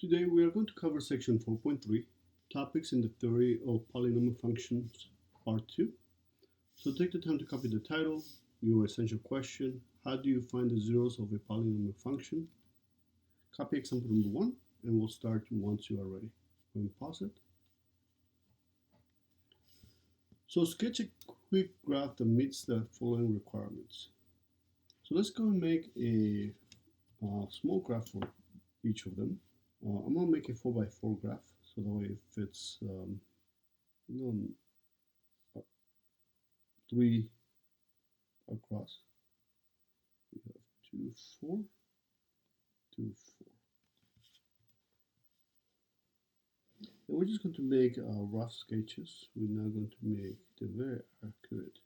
Today we are going to cover section 4.3, topics in the theory of polynomial functions, part 2. So take the time to copy the title, your essential question, how do you find the zeros of a polynomial function? Copy example number 1, and we'll start once you are ready. Go and pause it. So sketch a quick graph that meets the following requirements. So let's go and make a small graph for each of them. I'm going to make a 4x4 graph so that way it fits 3 across. We have 2, 4, 2, 4. And we're just going to make rough sketches. We're not going to make the very accurate.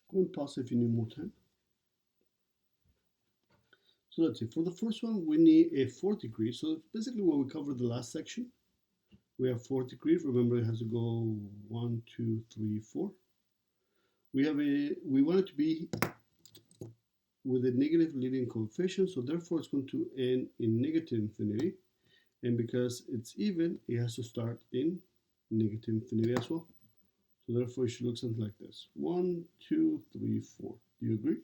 Go and pause if you need more time. So let's see, for the first one, we need a 4th degree. So basically what we covered the last section, we have 4th degree. Remember, it has to go 1, 2, 3, 4. We want it to be with a negative leading coefficient, so therefore it's going to end in negative infinity. And because it's even, it has to start in negative infinity as well. So therefore it should look something like this. 1, 2, 3, 4. Do you agree?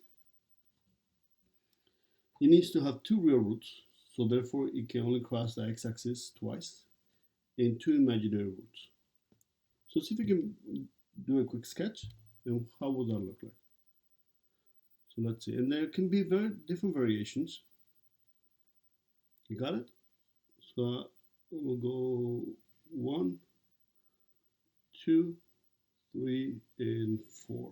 It needs to have 2 real roots, so therefore it can only cross the x-axis twice, and 2 imaginary roots. So see if you can do a quick sketch, and how would that look like? So let's see, and there can be very different variations. You got it? So we'll go 1, 2, 3, and 4.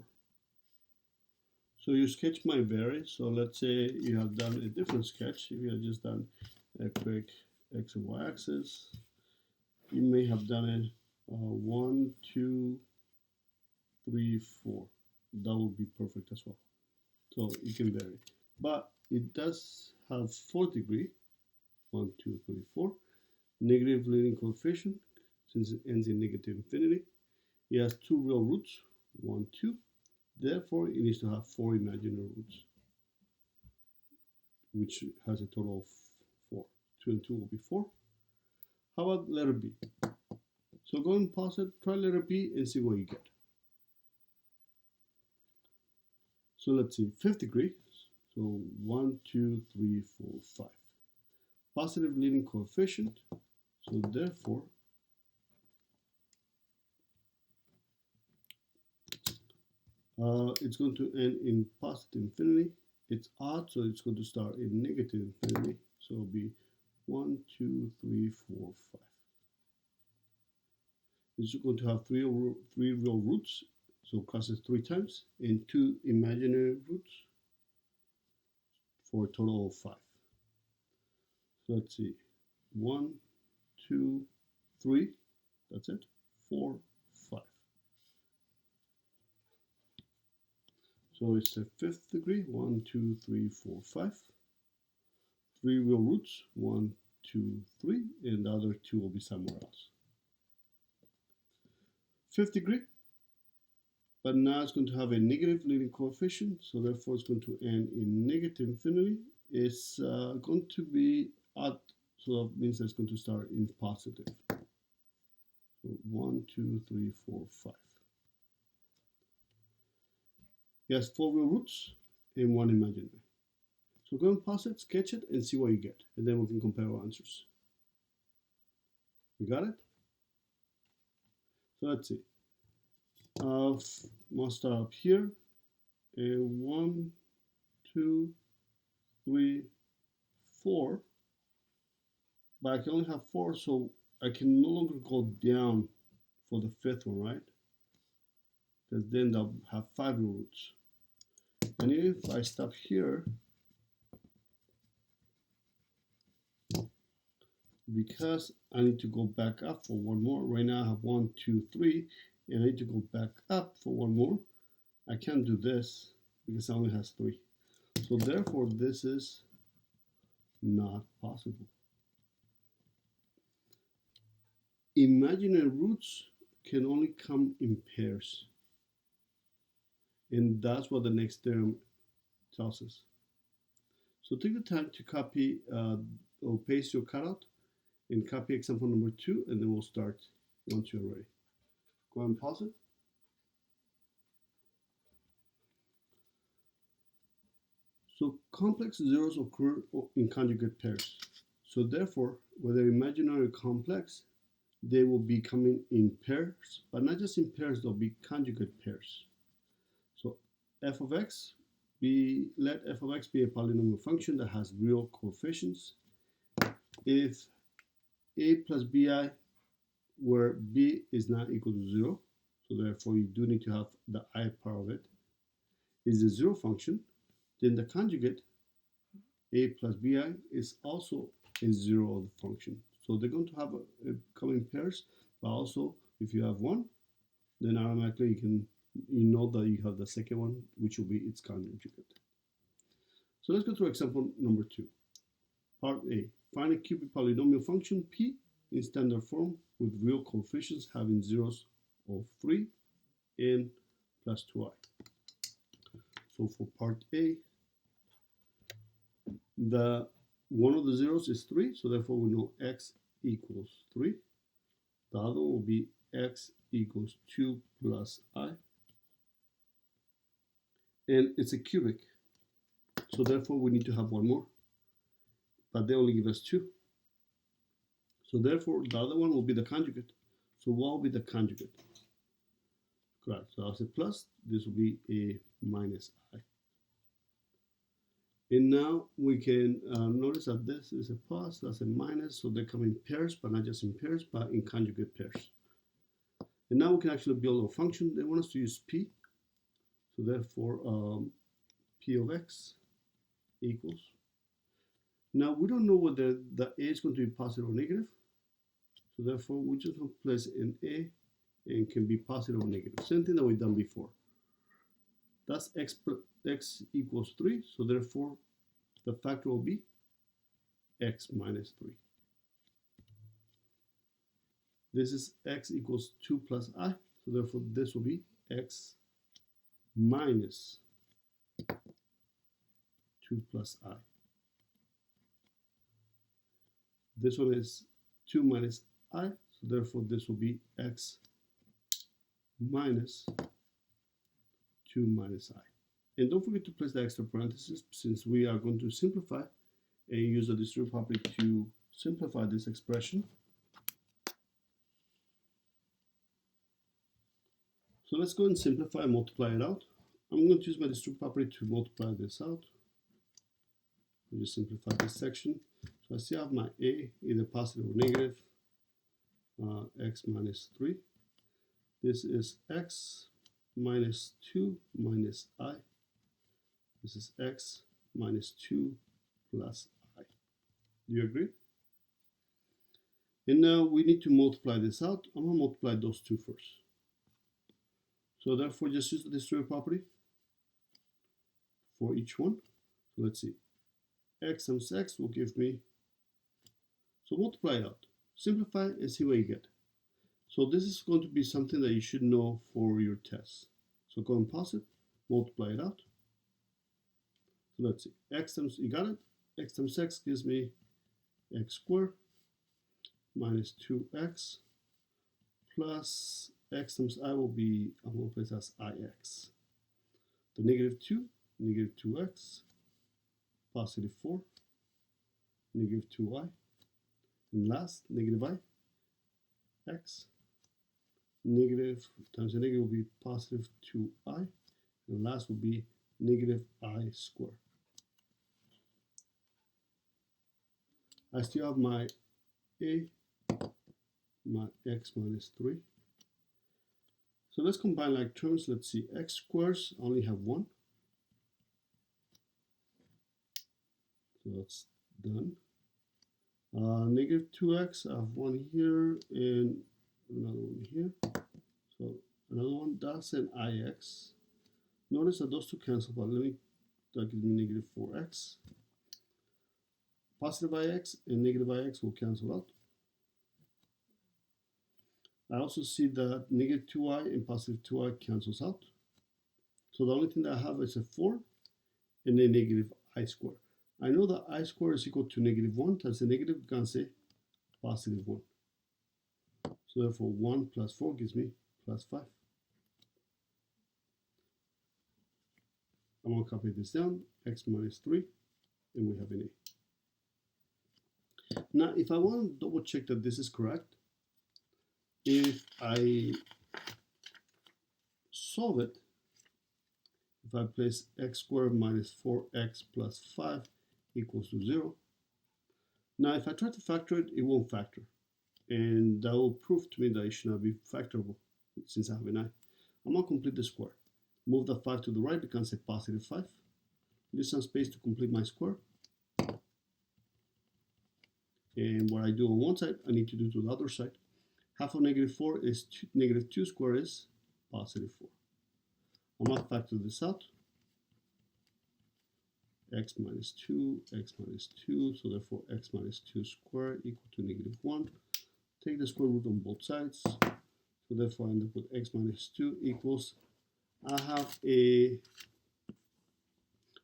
So your sketch might vary. So let's say you have done a different sketch. If you have just done a quick x and y axis, you may have done it 1, 2, 3, 4. That would be perfect as well. So it can vary, but it does have 4th degree. 1, 2, 3, 4. Negative leading coefficient, since it ends in negative infinity. It has 2 real roots, 1, 2. Therefore, it needs to have 4 imaginary roots, which has a total of 4. 2 and 2 will be 4. How about letter B? So go and pause it, try letter B and see what you get. So let's see, 5th degree. So 1, 2, 3, 4, 5. Positive leading coefficient. So therefore, it's going to end in positive infinity. It's odd, so it's going to start in negative infinity. So it'll be 1, 2, 3, 4, 5. It's going to have 3 real roots, so it crosses 3 times, and 2 imaginary roots for a total of 5. So let's see, 1, 2, 3, that's it, 4, 5. So it's the 5th degree, 1, 2, 3, 4, 5. 3 real roots, 1, 2, 3, and the other 2 will be somewhere else. 5th degree, but now it's going to have a negative leading coefficient, so therefore it's going to end in negative infinity. It's going to be odd, so that means it's going to start in positive. So 1, 2, 3, 4, 5. It has 4 real roots and 1 imaginary. So go and pause it, sketch it, and see what you get, and then we can compare our answers. You got it? So let's see. We'll start up here. 1, 2, 3, 4. But I can only have 4, so I can no longer go down for the 5th one, right? Because then they'll have 5 real roots. And if I stop here, because I need to go back up for one more. Right now I have 1, 2, 3, and I need to go back up for one more. I can't do this because it only has 3. So therefore this is not possible. Imaginary roots can only come in pairs. And that's what the next theorem tells us. So take the time to copy or paste your cutout and copy example number 2, and then we'll start once you're ready. Go ahead and pause it. So complex zeros occur in conjugate pairs. So therefore, whether imaginary or complex, they will be coming in pairs, but not just in pairs, they'll be conjugate pairs. So f of x, let f of x be a polynomial function that has real coefficients. If a plus bi, where b is not equal to 0, so therefore you do need to have the I part of it, is a 0 function, then the conjugate a plus bi is also a 0 of the function. So they're going to have come in pairs, but also if you have one, then automatically you know that you have the second one, which will be its conjugate. So let's go to example number 2. Part A. Find a cubic polynomial function p in standard form with real coefficients having zeros of 3 and plus 2i. So for part A, one of the zeros is 3, so therefore we know x equals 3. The other will be x equals 2 plus I. And it's a cubic, so therefore we need to have one more. But they only give us 2. So therefore the other one will be the conjugate. So what will be the conjugate? Correct. So I'll say plus, this will be a minus I. And now we can notice that this is a plus, that's a minus, so they come in pairs, but not just in pairs, but in conjugate pairs. And now we can actually build a function. They want us to use p, so therefore p of x equals. Now we don't know whether the a is going to be positive or negative, so therefore we just want to place an a, and can be positive or negative. Same thing that we've done before. That's x equals 3, so therefore the factor will be x minus 3. This is x equals 2 plus I, so therefore this will be x minus 2 plus I. This one is 2 minus I, so therefore this will be x minus 2 minus I. And don't forget to place the extra parentheses, since we are going to simplify and use the distributive property to simplify this expression. So let's go and simplify and multiply it out. I'm going to use my distributive property to multiply this out. I'll just simplify this section. So I still have my a, either positive or negative, x minus 3. This is x minus 2 minus I. This is x minus 2 plus I. Do you agree? And now we need to multiply this out. I'm going to multiply those two first. So therefore, just use the distributive property for each one. So let's see. X times x will give me, so multiply it out. Simplify and see what you get. So this is going to be something that you should know for your test. So go and pause it, multiply it out. So let's see, x times, you got it? X times x gives me x squared minus 2x plus x times I will be, I'm going to place as ix. The negative 2, negative 2x, positive 4, negative 2y, and last, negative I, x, negative times the negative will be positive 2i, and last will be negative I squared. I still have my a, my x minus 3. So let's combine like terms. Let's see, x squares only have 1. that's done. Negative 2x, I have one here and another one here. So another one, that's an ix. Notice that those two cancel, but that gives me negative 4x. Positive ix and negative ix will cancel out. I also see that negative 2i and positive 2i cancels out. So the only thing that I have is a 4 and a negative I squared. I know that I squared is equal to negative 1 times the negative, we can say positive 1. So therefore 1 plus 4 gives me plus 5. I'm going to copy this down, x minus 3, and we have an a. Now if I want to double check that this is correct, if I solve it, if I place x squared minus 4x plus 5 equals to 0. Now if I try to factor it, it won't factor. And that will prove to me that it should not be factorable since I have an I. I'm going to complete the square. Move the 5 to the right, becomes a positive 5. Leave some space to complete my square. And what I do on one side, I need to do to the other side. Half of negative 4 is negative 2 squared is positive 4. I'm going to factor this out. X minus 2, x minus 2, so therefore x minus 2 squared equal to negative 1. Take the square root on both sides. So therefore I end up with x minus 2 equals, I have a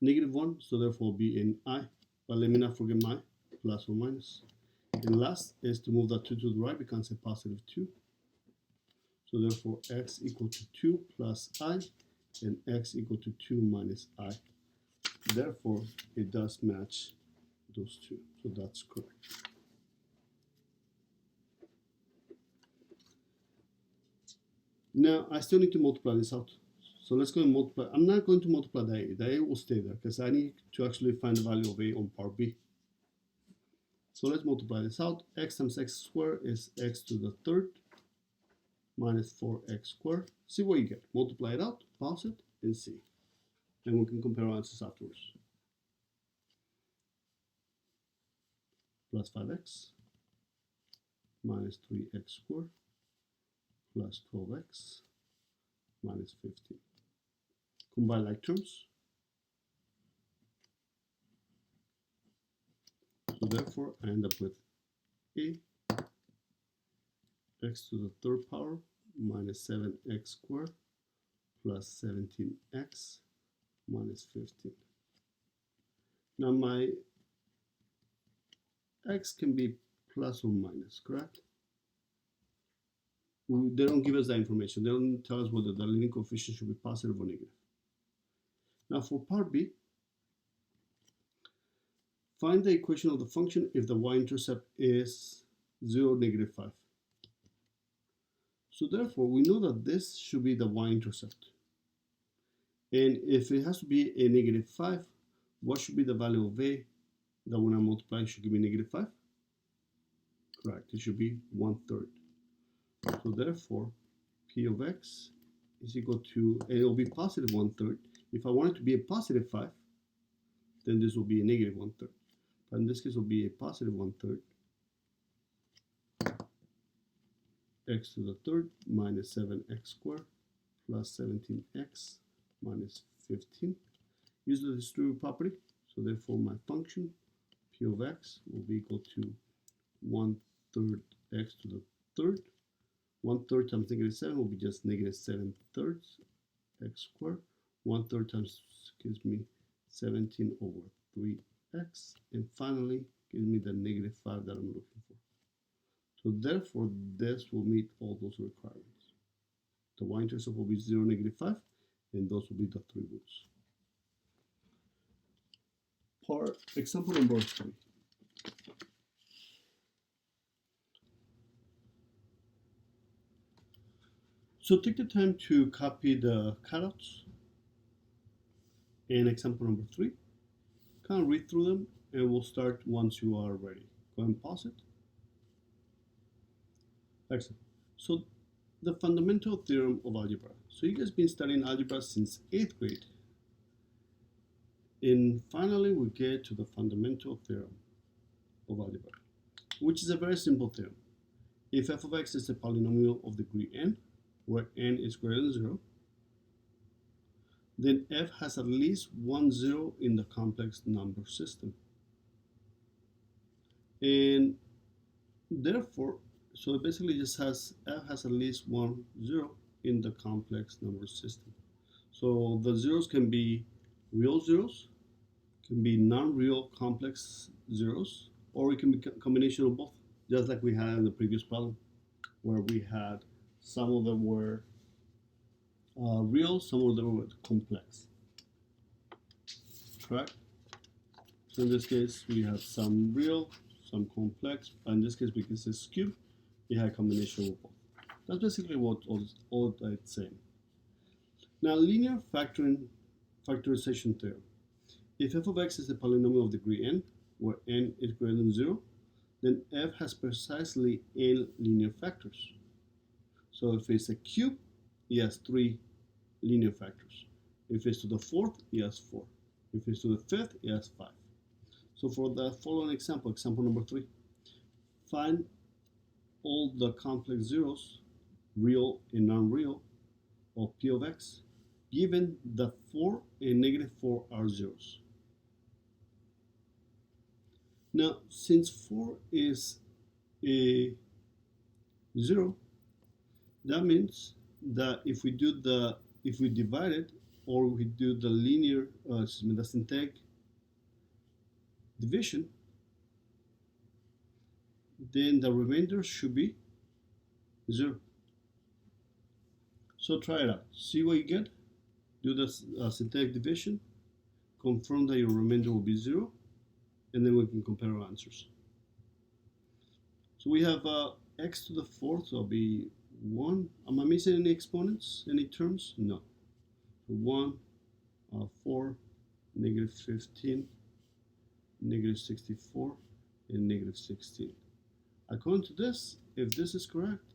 negative 1, so therefore it'll be an I. But let me not forget my plus or minus. And last is to move that 2 to the right, becomes a positive 2. So therefore x equal to 2 plus I, and x equal to 2 minus I. Therefore, it does match those two. So that's correct. Now, I still need to multiply this out. So let's go and multiply. I'm not going to multiply the a. The a will stay there because I need to actually find the value of a on part b. So let's multiply this out. X times x squared is x to the third minus 4x squared. See what you get. Multiply it out, pause it, and see. And we can compare our answers afterwards. Plus 5x minus 3x squared plus 12x minus 15. Combine like terms. So therefore, I end up with a x to the third power minus 7x squared plus 17x minus 15. Now my x can be plus or minus, correct? They don't give us that information. They don't tell us whether the leading coefficient should be positive or negative. Now for part b, find the equation of the function if the y-intercept is 0, negative 5. So therefore, we know that this should be the y-intercept. And if it has to be a negative 5, what should be the value of a that when I multiply should give me negative 5? Correct, it should be 1/3. So therefore, p of x is equal to, and it will be positive 1/3. If I want it to be a positive 5, then this will be a negative 1/3. But in this case, it will be a positive 1/3 x to the third minus 7x squared plus 17x minus 15. Use the distributive property. So therefore, my function p of x will be equal to 1/3 x to the third. 1/3 times negative 7 will be just negative 7/3 x squared. 1/3 times gives me 17 over 3x. And finally, gives me the negative 5 that I'm looking for. So therefore, this will meet all those requirements. The y-intercept will be 0, negative 5, and those will be the three roots. Example number 3. So take the time to copy the cutouts in example number 3. Kind of read through them, and we'll start once you are ready. Go ahead and pause it. Excellent. So the fundamental theorem of algebra. So you guys been studying algebra since 8th grade. And finally, we get to the fundamental theorem of algebra, which is a very simple theorem. If f of x is a polynomial of degree n, where n is greater than 0, then f has at least one 0 in the complex number system. And therefore, so it basically just has f has at least one 0 in the complex number system. So the zeros can be real zeros, can be non-real complex zeros, or it can be a combination of both, just like we had in the previous problem, where we had some of them were real, some of them were complex. Correct? So in this case, we have some real, some complex, but in this case, because it's cube, we have a combination of both. That's basically what all it's saying. Now, linear factorization theorem. If f of x is a polynomial of degree n, where n is greater than 0, then f has precisely n linear factors. So if it's a cube, it has 3 linear factors. If it's to the 4th, it has 4. If it's to the 5th, it has 5. So for the following example, example number 3, find all the complex zeros, real and non-real, of p of x, given the 4 and negative 4 are zeros. Now, since 4 is a 0, that means that if we divide it, or we do the linear, the synthetic division, then the remainder should be 0. So try it out. See what you get. Do the synthetic division. Confirm that your remainder will be 0. And then we can compare our answers. So we have x to the 4th, so it'll be 1. Am I missing any exponents, any terms? No. So 1, 4, negative 15, negative 64, and negative 16. According to this, if this is correct,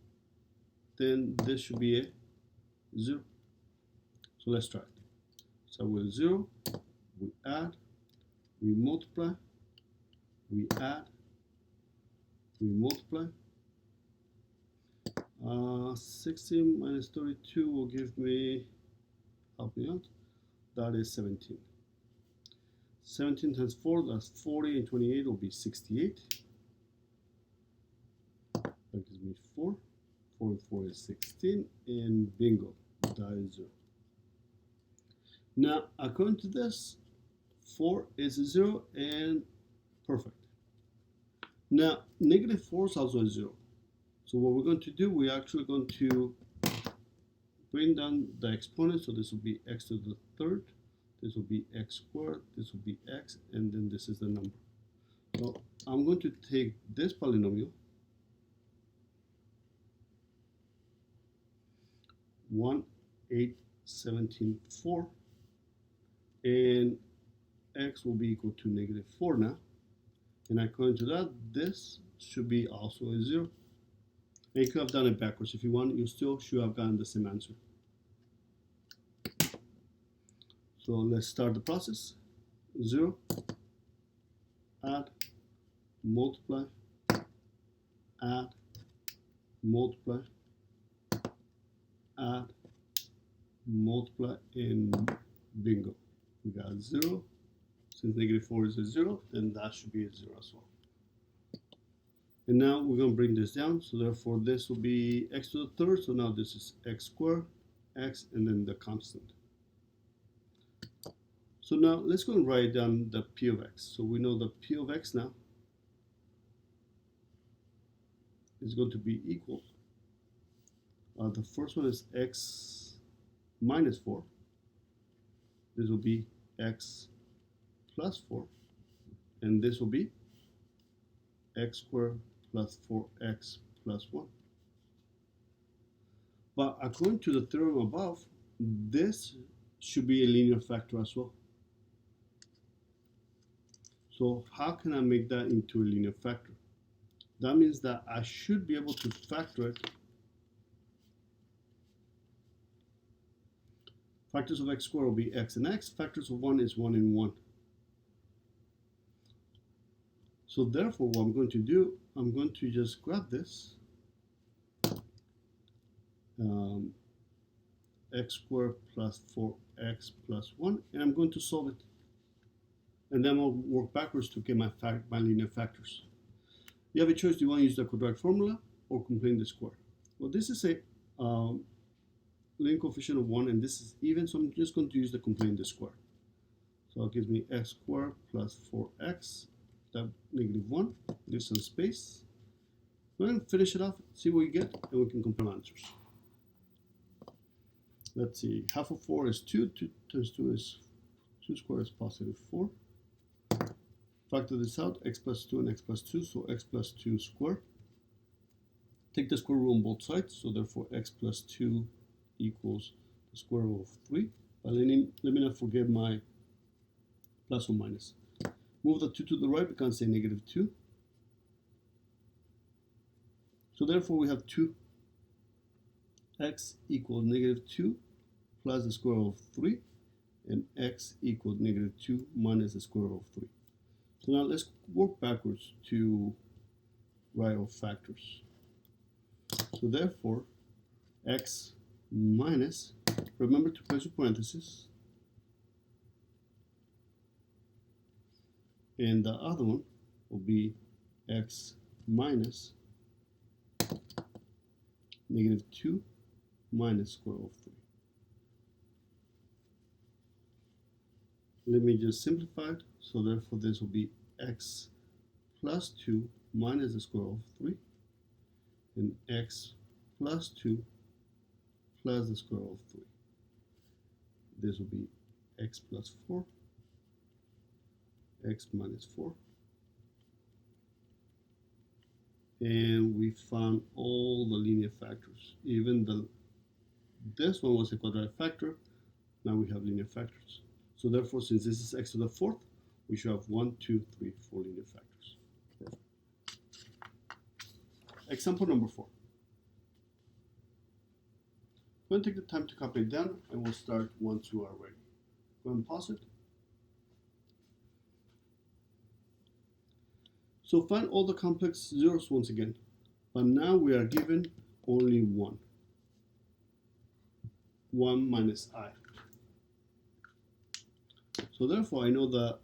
then this should be a 0. So let's try it. So with 0, we add, we multiply, we add, we multiply. 16 minus 32 will give me, help me out, that is 17. 17 times 4, that's 40, and 28 will be 68. That gives me 4. 4 and 4 is 16, and bingo, that is 0. Now, according to this, 4 is a 0 and perfect. Now, negative 4 is also a 0. So what we're going to do, we're actually going to bring down the exponent. So this will be x to the 3rd. This will be x squared. This will be x, and then this is the number. So I'm going to take this polynomial, 1, 8, 17, 4, and x will be equal to negative 4 now. And according to that, this should be also a 0. And you could have done it backwards. If you want, you still should have gotten the same answer. So let's start the process. 0, add, multiply, add, multiply, add, multiply, and bingo. We got 0. Since negative 4 is a 0, then that should be a 0 as well. And now we're going to bring this down. So therefore, this will be x to the 3rd. So now this is x squared, x, and then the constant. So now let's go and write down the p of x. So we know the p of x now is going to be equal. The first one is x minus 4. This will be x plus 4. And this will be x squared plus 4x plus 1. But according to the theorem above, this should be a linear factor as well. So how can I make that into a linear factor? That means that I should be able to factor it. Factors of x squared will be x and x. Factors of 1 is 1 and 1. So therefore, what I'm going to do, I'm going to just grab this x squared plus 4x plus 1, and I'm going to solve it. And then I'll work backwards to get my linear factors. You have a choice. Do you want to use the quadratic formula or complete the square? Well, this is a linear coefficient of 1, and this is even, so I'm just going to use the complete the square. So it gives me x squared plus 4x, that negative 1, there's some space. Go ahead and finish it off, see what you get, and we can compare answers. Let's see, half of 4 is 2, 2 times 2 is 2 squared is positive 4. Factor this out, x plus 2 and x plus 2, so x plus 2 squared. Take the square root on both sides, so therefore x plus 2 equals the square root of 3. But let me not forget my plus or minus. Move the 2 to the right, we can say negative 2. So therefore we have 2x equals negative 2 plus the square root of 3, and x equals negative 2 minus the square root of 3. So now let's work backwards to write our factors. So therefore, x minus, remember to place your parentheses, and the other one will be x minus negative 2 minus square root of 3. Let me just simplify it. So therefore this will be x plus 2 minus the square root of 3, and x plus 2 plus the square root of 3. This will be x plus 4, x minus 4. And we found all the linear factors. Even this one was a quadratic factor. Now we have linear factors. So therefore, since this is x to the 4th, we should have 1, 2, 3, 4 linear factors. Perfect. Example number 4. Go and take the time to copy it down, and we'll start once you are ready. Go ahead and pause it. So find all the complex zeros once again, but now we are given only 1. 1 minus I. So therefore I know that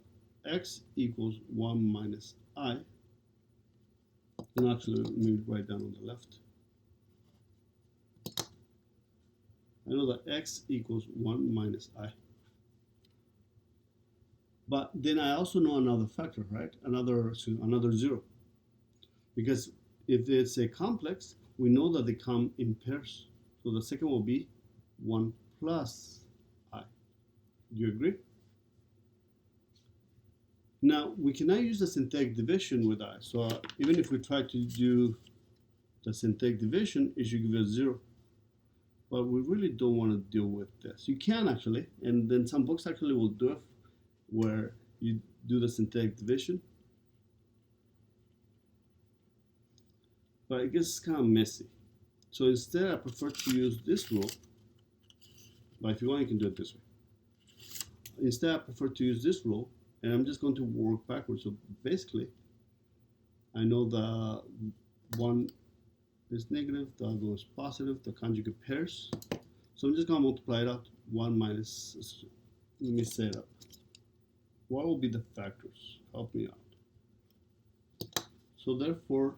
x equals 1 minus I, and actually let me write down on the left. I know that x equals 1 minus I. But then I also know another factor, right? Another 0. Because if it's a complex, we know that they come in pairs. So the second will be 1 plus I. Do you agree? Now, we cannot use the synthetic division with I. So even if we try to do the synthetic division, it should give us 0. But we really don't want to deal with this. You can actually, and then some books actually will do it where you do the synthetic division. But it gets kind of messy. So instead, I prefer to use this rule. But if you want, you can do it this way. Instead, I prefer to use this rule, and I'm just going to work backwards. So basically, I know the one is negative, the other is positive, the conjugate pairs. So I'm just going to multiply it out. 1 minus, let me set it up. What will be the factors? Help me out. So therefore,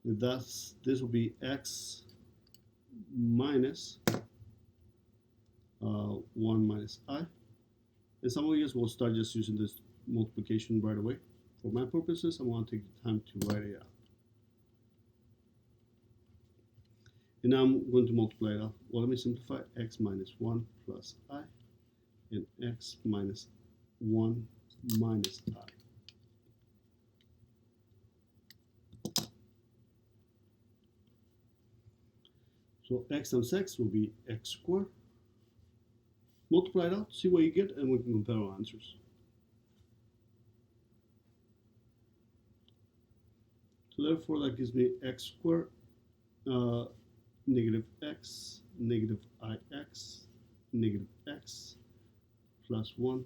this will be x minus 1 minus I. And some of you guys will start just using this multiplication right away. For my purposes, I want to take the time to write it out. And now I'm going to multiply it out. Well, let me simplify. X minus 1 plus I, and x minus 1 minus I. So x times x will be x squared. Multiply it out, see what you get, and we can compare our answers. So therefore, that gives me x squared, negative x, negative ix, negative x, plus 1,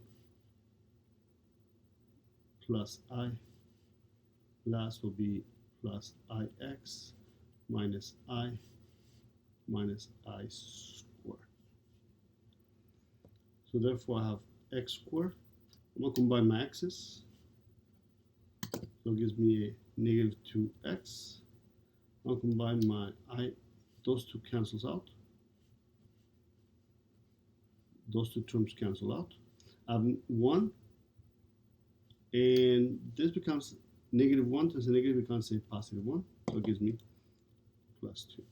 plus I, Last will be plus ix minus I minus I squared. So therefore I have x squared. I'm going to combine my x's. So it gives me a negative 2x. I'll combine my I. Those two cancels out. Those two terms cancel out. I have 1. And this becomes negative 1 times a negative becomes a positive 1. So it gives me plus 2.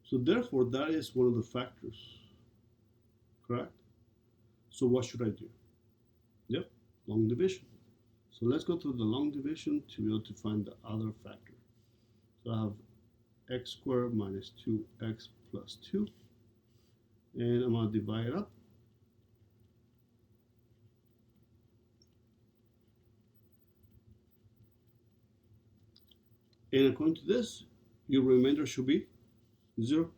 So therefore, that is one of the factors, correct? So what should I do? Yep, long division. So let's go through the long division to be able to find the other factor. So I have x squared minus 2x plus 2. And I'm going to divide it up. And according to this, your remainder should be 0.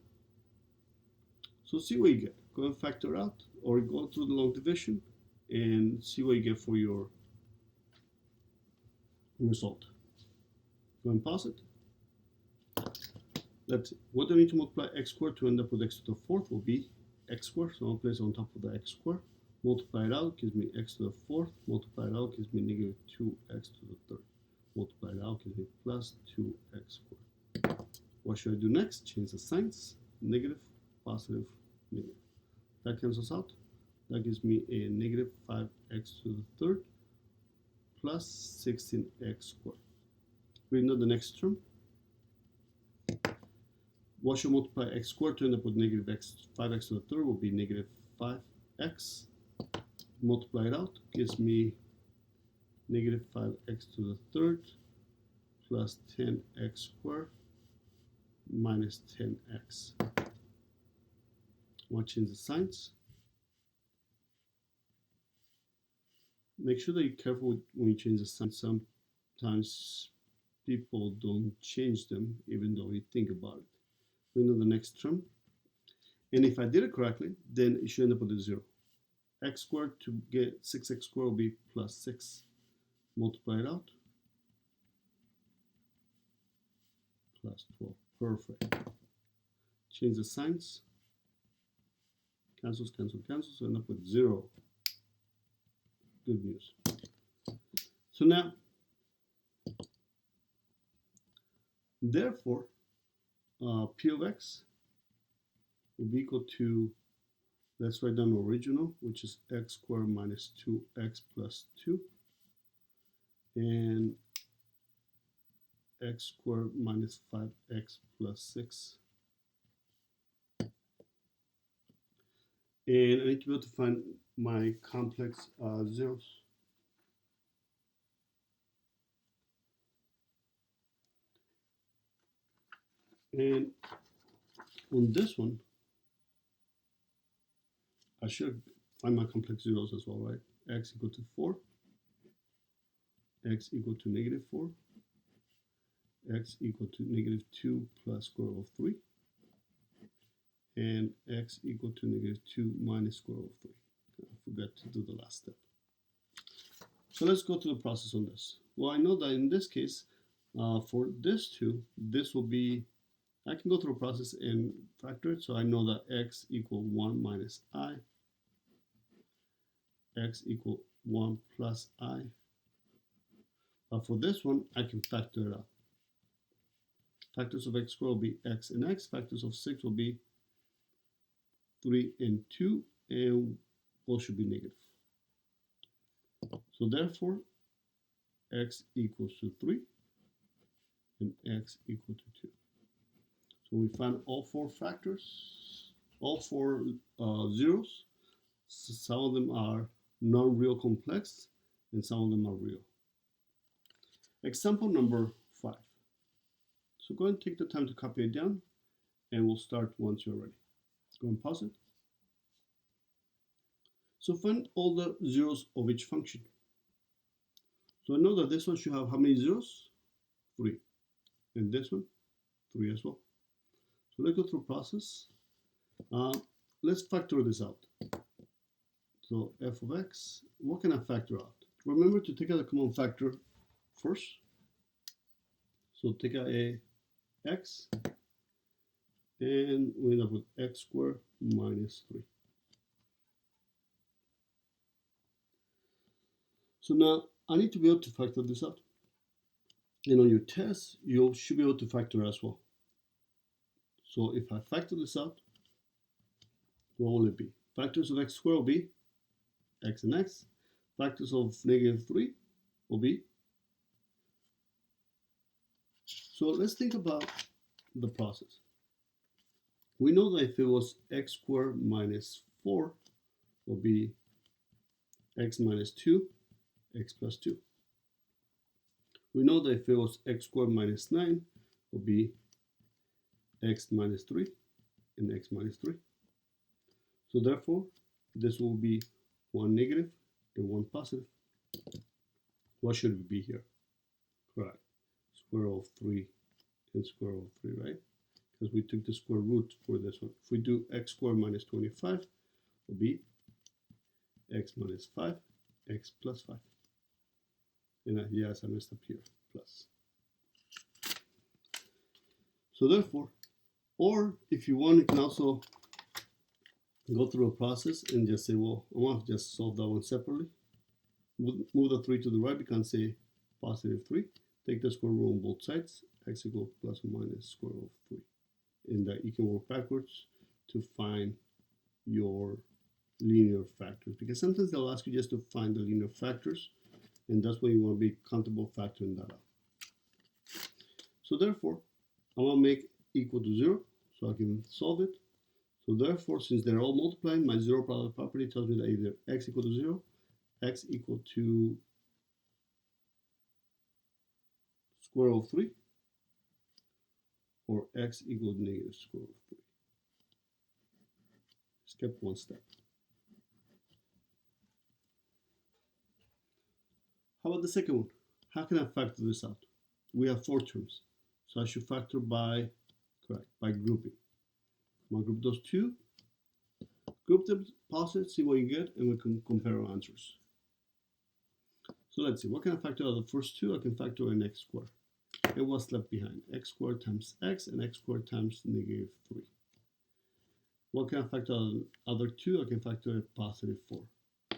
So see what you get. Go and factor out, or go through the long division and see what you get for your result. Go and pause it. What I need to multiply x squared to end up with x to the fourth will be x squared. So I'll place it on top of the x squared. Multiply it out gives me x to the fourth. Multiply it out gives me negative 2x to the third. Multiply it out gives me plus 2x squared. What should I do next? Change the signs. Negative, positive, negative. That cancels out. That gives me a negative 5x to the third plus 16x squared. Read out the next term. What should multiply x squared to end up with negative 5x to the third will be negative 5x. Multiply it out gives me negative 5x to the third plus 10x squared minus 10x. Want to change the signs. Make sure that you're careful when you change the signs. Sometimes people don't change them even though you think about it. We know the next term. And if I did it correctly, then it should end up with a 0. X squared to get 6x squared will be plus 6. Multiply it out. Plus 12. Perfect. Change the signs. Cancels, cancel, cancels. So end up with 0. Good news. So now, therefore, P of x will be equal to, let's write down the original, which is x squared minus 2x plus 2. And x squared minus 5x plus 6. And I need to be able to find my complex zeros. And on this one, I should find my complex zeros as well, right? X equal to 4, x equal to negative 4, x equal to negative 2 plus square root of 3, and x equal to negative 2 minus square root of 3. I forgot to do the last step. So let's go through the process on this. Well, I know that in this case, for this two, this will be, I can go through a process and factor it. So I know that x equal 1 minus I, x equal 1 plus I. But for this one, I can factor it out. Factors of x squared will be x and x. Factors of 6 will be 3 and 2, and both should be negative. So therefore, x equals to 3 and x equal to 2. So we find all four factors, all four zeros. So some of them are non-real complex and some of them are real. Example number 5. So go ahead and take the time to copy it down and we'll start once you're ready. Go and pause it. So find all the zeros of each function. So I know that this one should have how many zeros? 3. And this one, 3 as well. So let's go through process. Let's factor this out. So f of x, what can I factor out? Remember to take out a common factor first. So take out a x, and we end up with x squared minus 3. So now I need to be able to factor this out. And on your test, you should be able to factor as well. So if I factor this out, what will it be? Factors of x squared will be x and x. Factors of negative 3 will be. So let's think about the process. We know that if it was x squared minus 4, will be x minus 2, x plus 2. We know that if it was x squared minus 9, will be x minus 3 and x minus 3. So therefore, this will be one negative and one positive. What should it be here? Correct. Square root of 3 and square root of 3, right? Because we took the square root for this one. If we do x squared minus 25, it will be x minus 5, x plus 5. And yes, I messed up here, plus. So therefore, or if you want, you can also go through a process and just say, well, I want to just solve that one separately. Move the 3 to the right, we can say positive 3. Take the square root on both sides, x equals plus or minus square root of 3. And that you can work backwards to find your linear factors. Because sometimes they'll ask you just to find the linear factors, and that's why you want to be comfortable factoring that out. So therefore, I want to make equal to 0, so I can solve it. So therefore, since they're all multiplying, my zero product property tells me that either x equal to 0, x equal to square root of 3, or x equal to negative square root of 3. Skip one step. How about the second one? How can I factor this out? We have 4 terms, so I should factor by grouping. I'm going to group those 2, group them, pause it, see what you get, and we can compare our answers. So let's see, what can I factor out of the first 2? I can factor in x squared. And what's left behind? X squared times x and x squared times negative 3. What can I factor out of the other 2? I can factor a positive 4.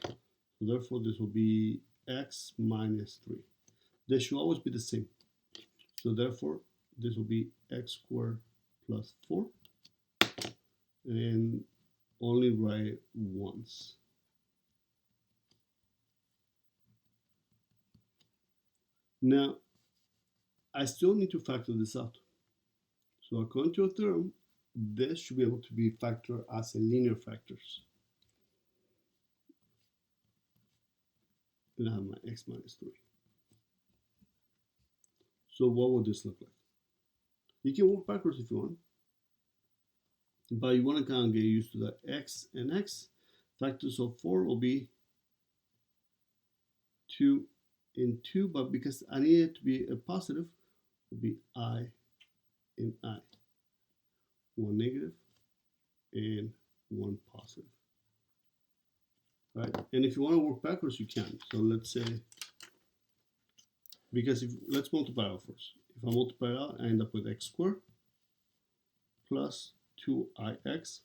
So therefore, this will be x minus 3. They should always be the same. So therefore, this will be x squared plus 4. And only write once. Now, I still need to factor this out. So according to a theorem, this should be able to be factored as a linear factors. Then I have my x minus 3. So what would this look like? You can work backwards if you want, but you want to kind of get used to the x and x. Factors of 4 will be 2 and 2, but because I need it to be a positive, it will be I and I. One negative and one positive. Right? And if you want to work backwards, you can. So let's say, because let's multiply out first. If I multiply out, I end up with x squared plus 2ix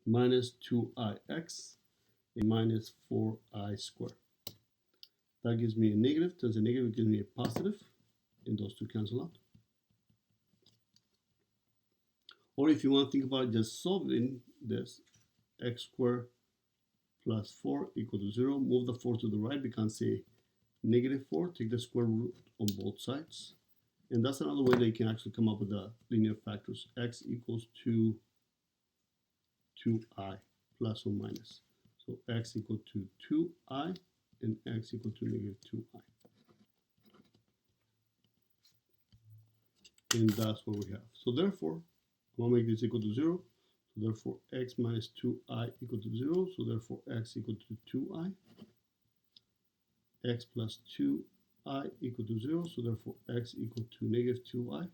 minus 2ix and minus 4i squared. That gives me a negative. Times a negative gives me a positive, and those two cancel out. Or if you want to think about just solving this, x squared plus 4 equal to 0. Move the 4 to the right. We can say negative 4. Take the square root on both sides. And that's another way that you can actually come up with the linear factors. X equals to 2i plus or minus. So x equal to 2i and x equal to negative 2i. And that's what we have. So therefore, I'm going to make this equal to 0. So therefore, x minus 2i equal to 0. So therefore, x equal to 2i. X plus 2i equal to 0. So therefore, x equal to negative 2i.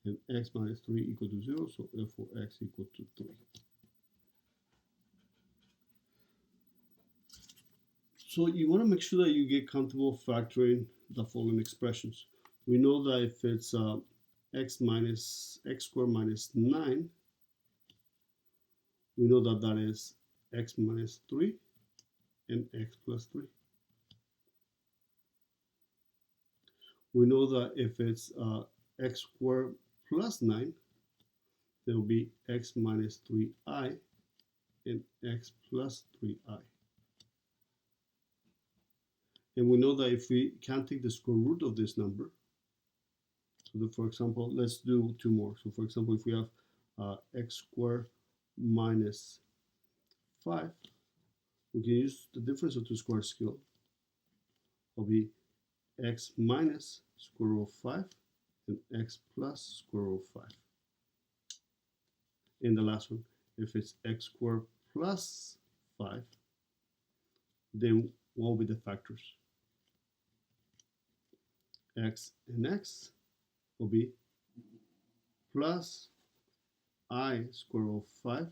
And x minus 3 equal to 0. So therefore, x equal to 3. So you want to make sure that you get comfortable factoring the following expressions. We know that if it's x squared minus 9, we know that that is x minus 3 and x plus 3. We know that if it's x squared plus 9, there will be x minus 3i and x plus 3i. And we know that if we can't take the square root of this number, so that, for example, let's do two more. So for example, if we have x squared minus 5, we can use the difference of two squares skill. Will be x minus square root of 5 and x plus square root of 5. In the last one, if it's x squared plus 5, then what will be the factors? X and x will be plus I square root of 5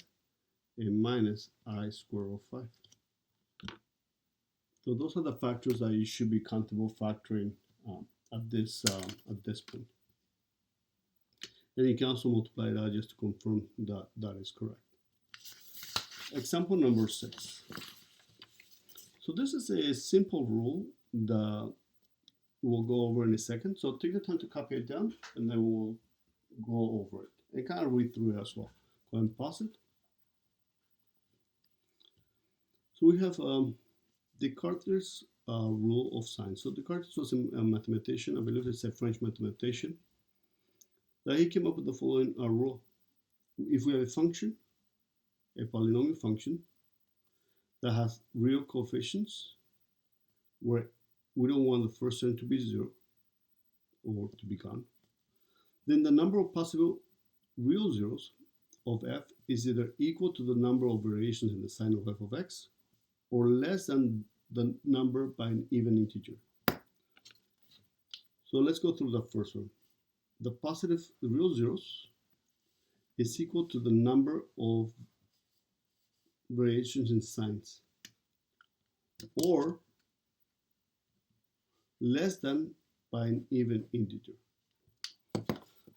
and minus I square root of 5. So those are the factors that you should be comfortable factoring at this point. And you can also multiply that just to confirm that that is correct. Example number 6. So this is a simple rule that we'll go over in a second. So take the time to copy it down, and then we'll go over it and kind of read through it as well. Go ahead and pause it. So we have Descartes' rule of signs. So Descartes was a mathematician. I believe it's a French mathematician. That he came up with the following rule. If we have a function, a polynomial function, that has real coefficients, where we don't want the first term to be 0 or to be gone, then the number of possible real zeros of f is either equal to the number of variations in the sign of f of x or less than the number by an even integer. So let's go through the first one. The positive real zeros is equal to the number of variations in signs or less than by an even integer.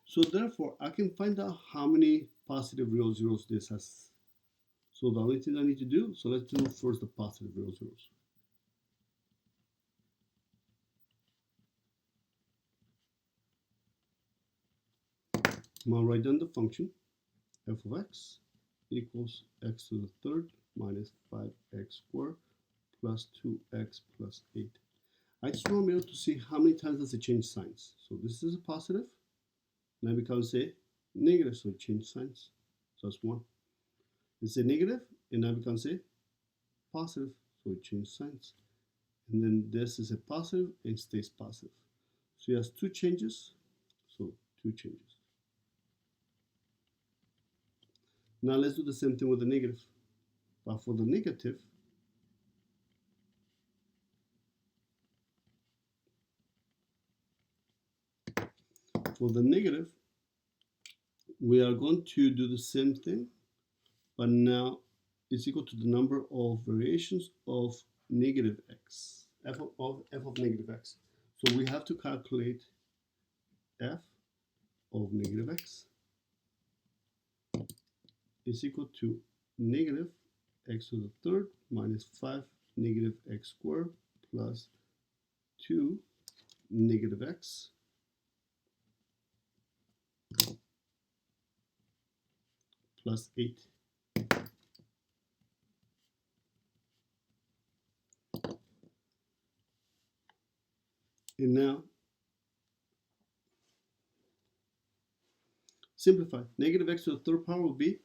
So therefore, I can find out how many positive real zeros this has. So the only thing I need to do, so let's do first the positive real zeros. I'm going to write down the function f of x equals x to the third minus 5x squared plus 2x plus 8. I just want to be able to see how many times does it change signs. So this is a positive, now it becomes a negative, so it changes signs. So that's 1. It's a negative, and now it becomes a positive, so it changes signs. And then this is a positive and stays positive. So it has 2 changes, so 2 changes. Now let's do the same thing with the negative. But for the negative, we are going to do the same thing, but now it's equal to the number of variations of negative x, f of negative x. So we have to calculate f of negative x is equal to negative x to the third minus 5 negative x squared plus 2 negative x plus 8. And now simplify. Negative x to the third power will be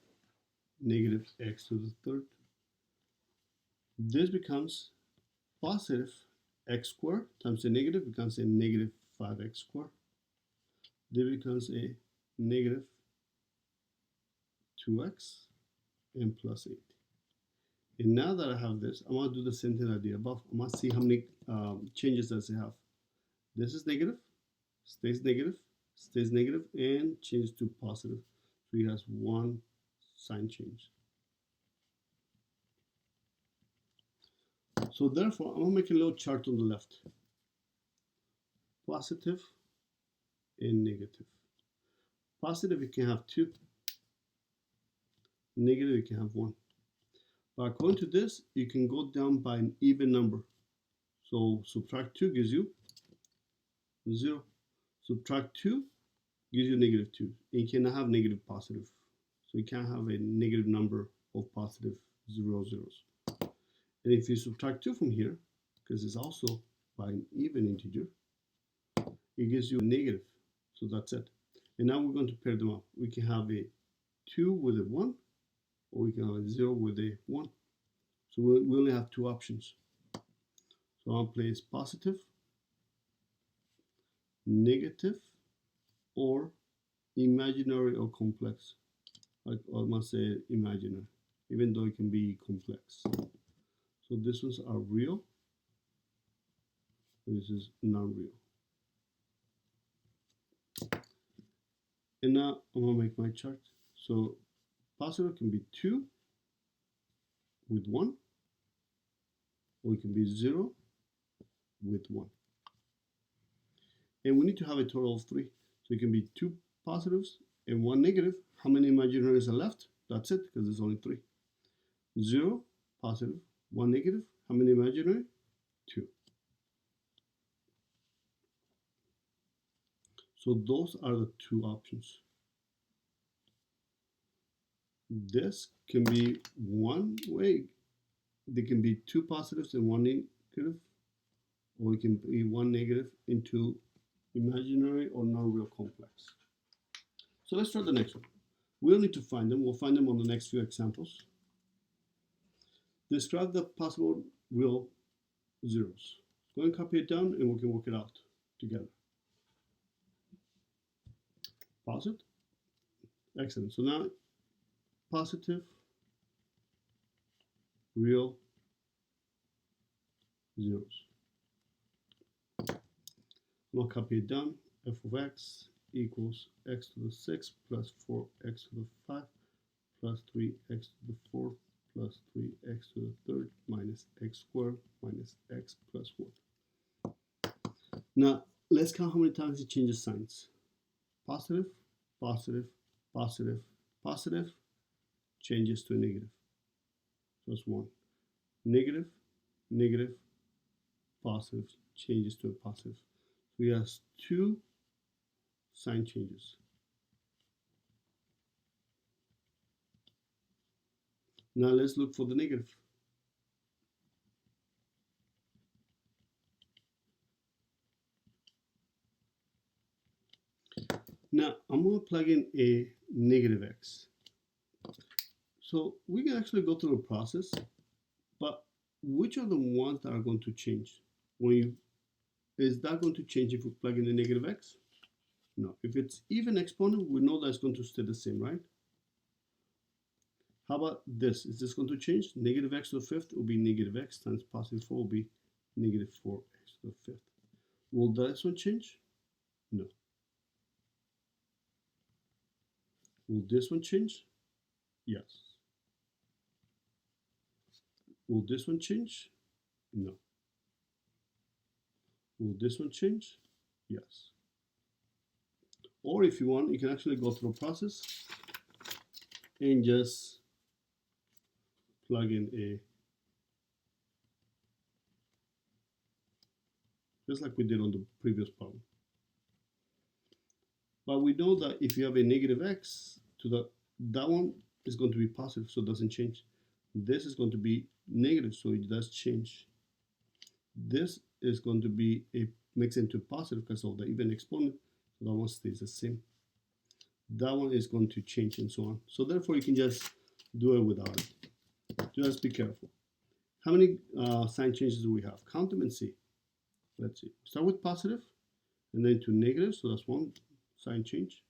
negative x to the third. This becomes positive x squared times a negative becomes a negative 5x squared. This becomes a negative 2x and plus 8. And now that I have this, I want to do the same thing I did above. I want to see how many changes does it have. This is negative, stays negative, and changes to positive. So it has 1 sign change. So therefore, I'm going to make a little chart on the left. Positive and negative. Positive, you can have 2. Negative, you can have 1. But according to this, you can go down by an even number. So subtract 2 gives you 0. Subtract 2 gives you negative 2. And you cannot have negative positive. So you can't have a negative number of positive 0 zeros. And if you subtract 2 from here, because it's also by an even integer, it gives you a negative. So that's it. And now we're going to pair them up. We can have a 2 with a 1, or we can have a 0 with a 1. So we only have 2 options. So I'll place positive, negative, or imaginary or complex. I must say imaginary, even though it can be complex. So these ones are real. This is non-real. And now I'm going to make my chart. So positive can be 2 with 1, or it can be 0 with 1. And we need to have a total of 3. So it can be 2 positives and 1 negative. How many imaginaries are left? That's it, because there's only 3. 0 positive, 1 negative. How many imaginary? 2. So those are the 2 options. This can be one way. There can be 2 positives and 1 negative, or it can be 1 negative into imaginary or non-real complex. So let's try the next one. We'll need to find them. We'll find them on the next few examples. Describe the possible real zeros. Go and copy it down and we can work it out together. Pause it. Excellent. So now positive real zeros. I'll copy it down. F of x equals x to the 6 plus 4x to the 5 plus 3x to the 4th plus 3x to the 3rd minus x squared minus x plus 1. Now let's count how many times it changes signs. Positive, positive, positive, positive, changes to a negative. So that's 1. Negative, negative, positive, changes to a positive. So we have 2 sign changes. Now let's look for the negative. Now I'm going to plug in a negative x. So we can actually go through the process, but which are the ones that are going to change? Is that going to change if we plug in a negative x? No. If it's even exponent, we know that's going to stay the same, right? How about this? Is this going to change? Negative x to the 5th will be negative x times positive 4 will be negative 4x to the 5th. Will this one change? No. Will this one change? Yes. Will this one change? No. Will this one change? Yes. Or if you want, you can actually go through a process and just plug in just like we did on the previous problem. But we know that if you have a negative x to that one is going to be positive, so it doesn't change. This is going to be negative, so it does change. This is going to be mixed into positive because of the even exponent, so that one stays the same. That one is going to change and so on. So therefore you can just do it without it. Just be careful. How many sign changes do we have? Count them and see. Let's see. Start with positive and then to negative, so that's one sign change.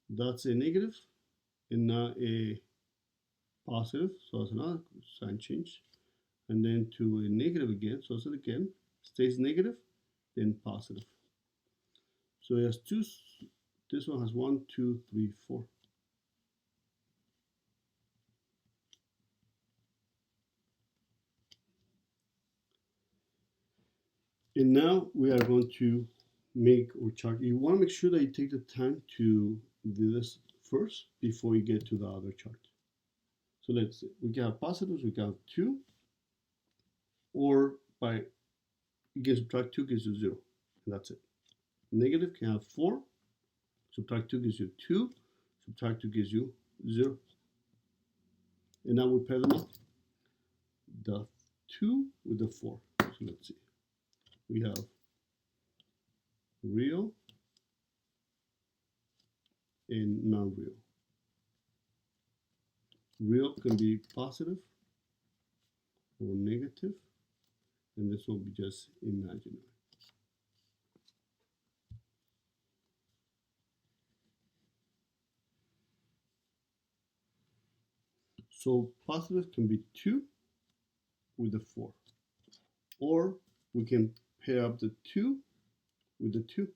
That's a negative and now a positive, so that's another sign change. And then to a negative again, so that's it again, stays negative, then positive. So it has 2, this one has 1, 2, 3, 4. And now we are going to make our chart. You want to make sure that you take the time to do this first before you get to the other chart. So let's see. We can have positives, we can have 2, or by you can subtract 2 gives you 0, and that's it. Negative can have 4, subtract 2 gives you 2, subtract 2 gives you 0. And now we pair them up. The 2 with the 4. So let's see. We have real and non-real. Real can be positive or negative, and this will be just imaginary. So positive can be 2 with the 4, or we can pair up the 2 with the 2,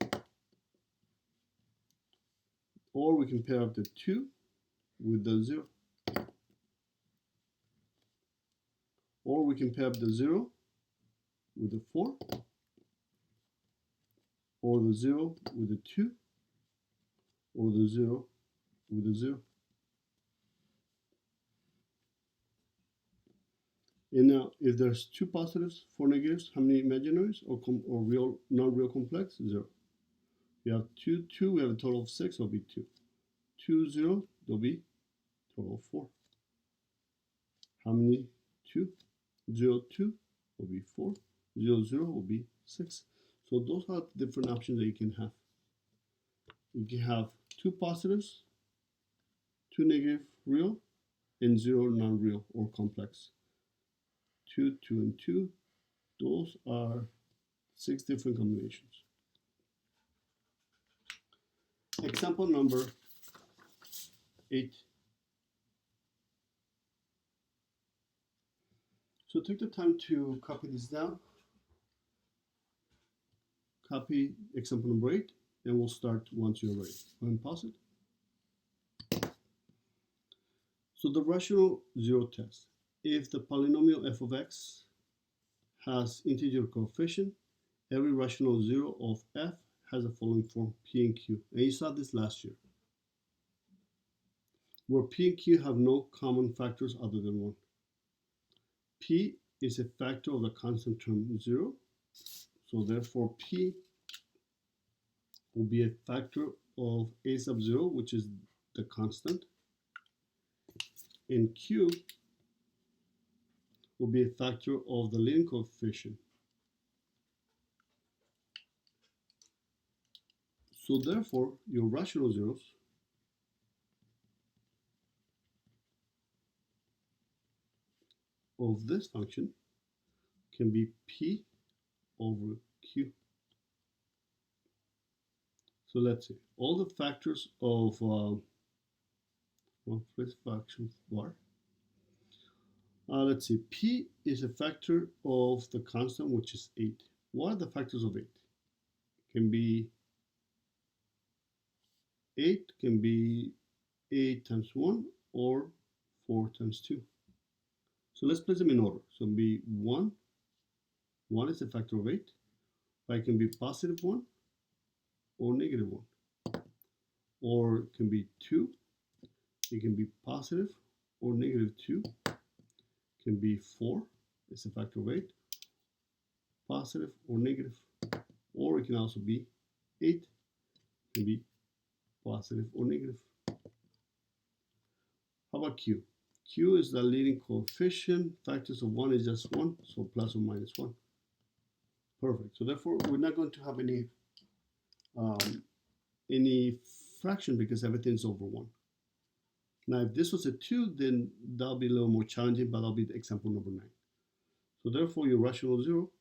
or we can pair up the 2 with the 0, or we can pair up the 0 with the 4, or the 0 with the 2, or the 0 with the 0. And now, if there's 2 positives, 4 negatives, how many imaginaries or real, non-real complex? 0. We have 2, 2, we have a total of 6, it'll be 2. 2, 0, there'll be a total of 4. How many 2? 0, 2 will be 4. 0, 0 will be 6. So those are different options that you can have. You can have 2 positives, 2 negative real, and 0 non-real or complex. 2, 2, and 2. Those are 6 different combinations. Example number 8. So take the time to copy this down. Copy example number 8, and we'll start once you're ready. Go ahead and pause it. So the rational 0 test. If the polynomial f of x has integer coefficient, every rational 0 of f has the following form, p and q. And you saw this last year, where p and q have no common factors other than 1. P is a factor of the constant term 0, so therefore p will be a factor of a sub 0, which is the constant, and q will be a factor of the leading coefficient. So therefore, your rational zeros of this function can be p over q. So let's see, all the factors of first fraction var. Let's see, p is a factor of the constant, which is 8. What are the factors of 8? Can be 8 can be 8 times 1 or 4 times 2. So let's place them in order. So it'll be 1. 1 is a factor of 8. But it can be positive 1 or negative 1. Or it can be 2. It can be positive or negative 2. It can be 4. It's a factor of 8. Positive or negative. Or it can also be 8. It can be positive or negative. How about q? Q is the leading coefficient. Factors of 1 is just 1, so plus or minus 1. Perfect. So therefore, we're not going to have any fraction because everything's over 1. Now, if this was a 2, then that'll be a little more challenging, but that'll be the example number 9. So therefore, your rational 0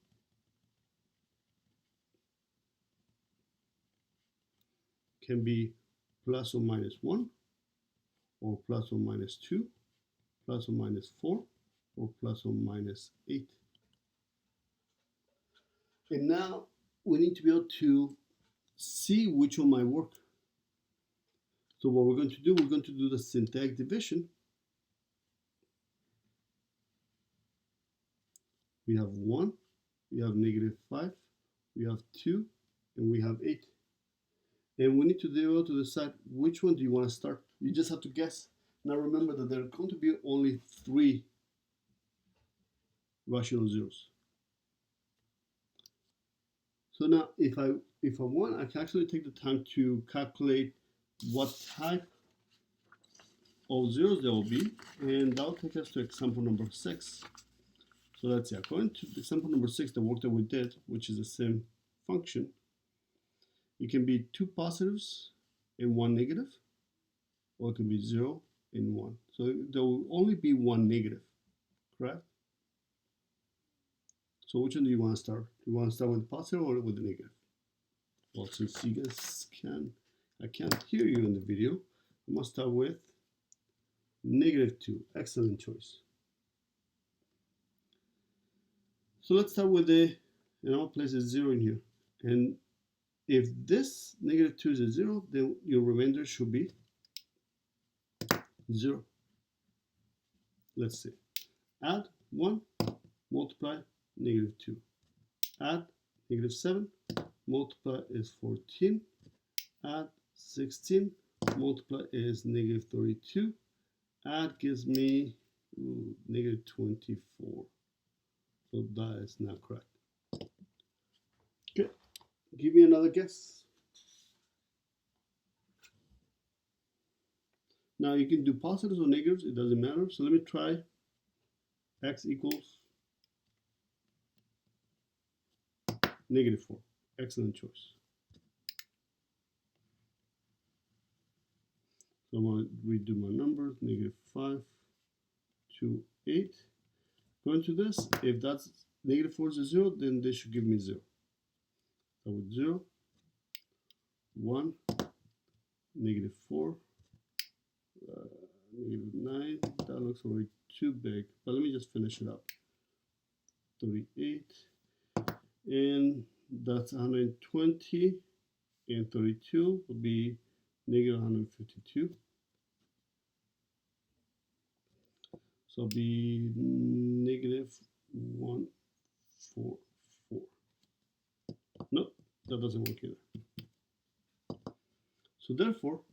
can be plus or minus 1, or plus or minus 2, plus or minus 4, or plus or minus 8. And now we need to be able to see which one might work. So what we're going to do, the syntactic division. We have 1, we have negative 5, we have 2, and we have 8. And we need to be able to decide which one do you want to start. You just have to guess. Now remember that there are going to be only 3 rational zeros. So now if I want, I can actually take the time to calculate what type of zeros there will be, and that will take us to example number 6. So let's see, according to example number 6, the work that we did, which is the same function, it can be 2 positives and 1 negative, or it can be 0 and 1. So there will only be 1 negative, correct? So which one do you want to start? Do you want to start with the positive or with the negative? Well, since you guys I can't hear you in the video, I must start with -2. Excellent choice. So let's start with and I'll place a 0 in here. And if this -2 is a 0, then your remainder should be 0. Let's see. Add 1, multiply -2. Add -7, multiply is 14. Add 16, multiply is -32. Add gives me -24. So that is not correct. Okay, give me another guess. Now you can do positives or negatives, it doesn't matter. So let me try x equals -4. Excellent choice. So I'm going to redo my numbers, -5 to 8. Going to this, if that's -4 is a 0, then this should give me 0. So with 0, 1, -4, -9, that looks already too big, but let me just finish it up. 38, and that's 120, and 32 will be -152. So it'll be -144. Nope, that doesn't work either. So therefore,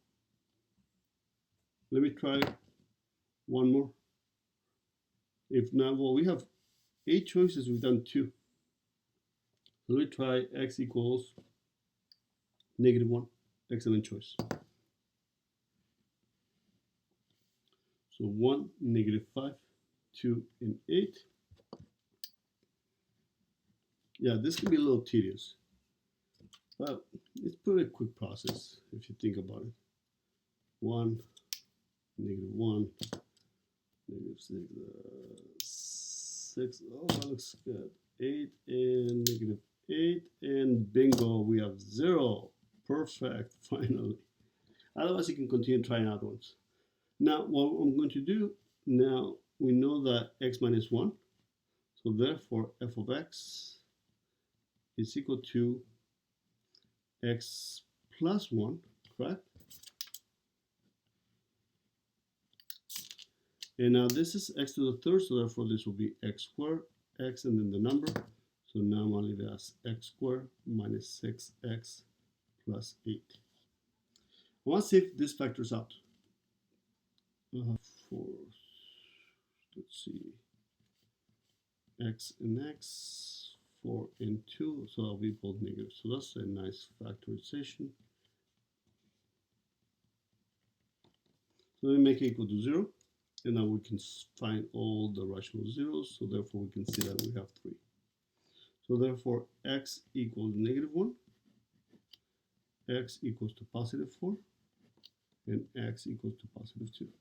let me try one more. If not, well, we have 8 choices, we've done 2. So let me try x equals -1. Excellent choice. So 1, -5, 2, and 8. Yeah, this can be a little tedious, but it's pretty quick process if you think about it. 1, -1, -6. Oh, that looks good. 8 and -8, and bingo, we have 0. Perfect, finally. Otherwise, you can continue trying other ones. Now, what I'm going to do, now we know that x minus 1, so therefore f of x is equal to x plus 1, correct? And now this is x to the third, so therefore this will be x squared, x and then the number. So now I'm going to leave it as x squared minus 6x plus 8. I want to see if this factors out. 4, let's see, x and x, 4 and 2, so that'll be both negative. So that's a nice factorization. So we make it equal to 0, and now we can find all the rational zeros, so therefore we can see that we have 3. So therefore x equals -1, x equals to +4, and x equals to +2.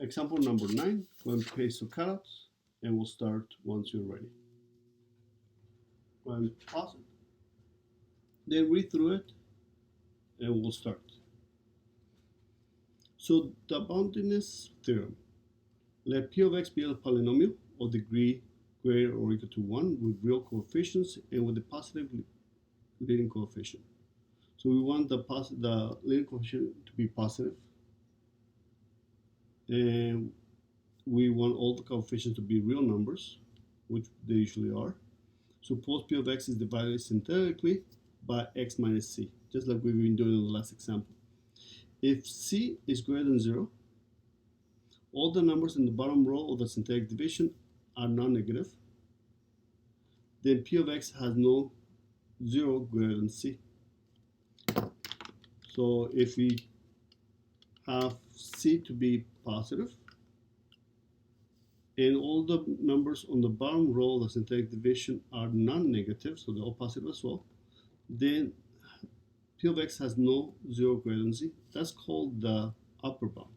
Example number 9, go and paste the cutouts, and we'll start once you're ready. Go and pause it, then read through it, and we'll start. So the boundedness theorem. Let p of x be a polynomial of degree greater or equal to 1 with real coefficients and with the positive leading coefficient. So we want the leading coefficient to be positive, and we want all the coefficients to be real numbers. which they usually are. Suppose P of x is divided synthetically by x minus c, just like we've been doing in the last example. If c is greater than 0, all the numbers in the bottom row of the synthetic division are non-negative, then P of x has no 0 greater than c. So if we have c to be positive, and all the numbers on the bottom row of the synthetic division are non-negative, so they're all positive as well, then P of x has no 0 greater than c. That's called the upper bound.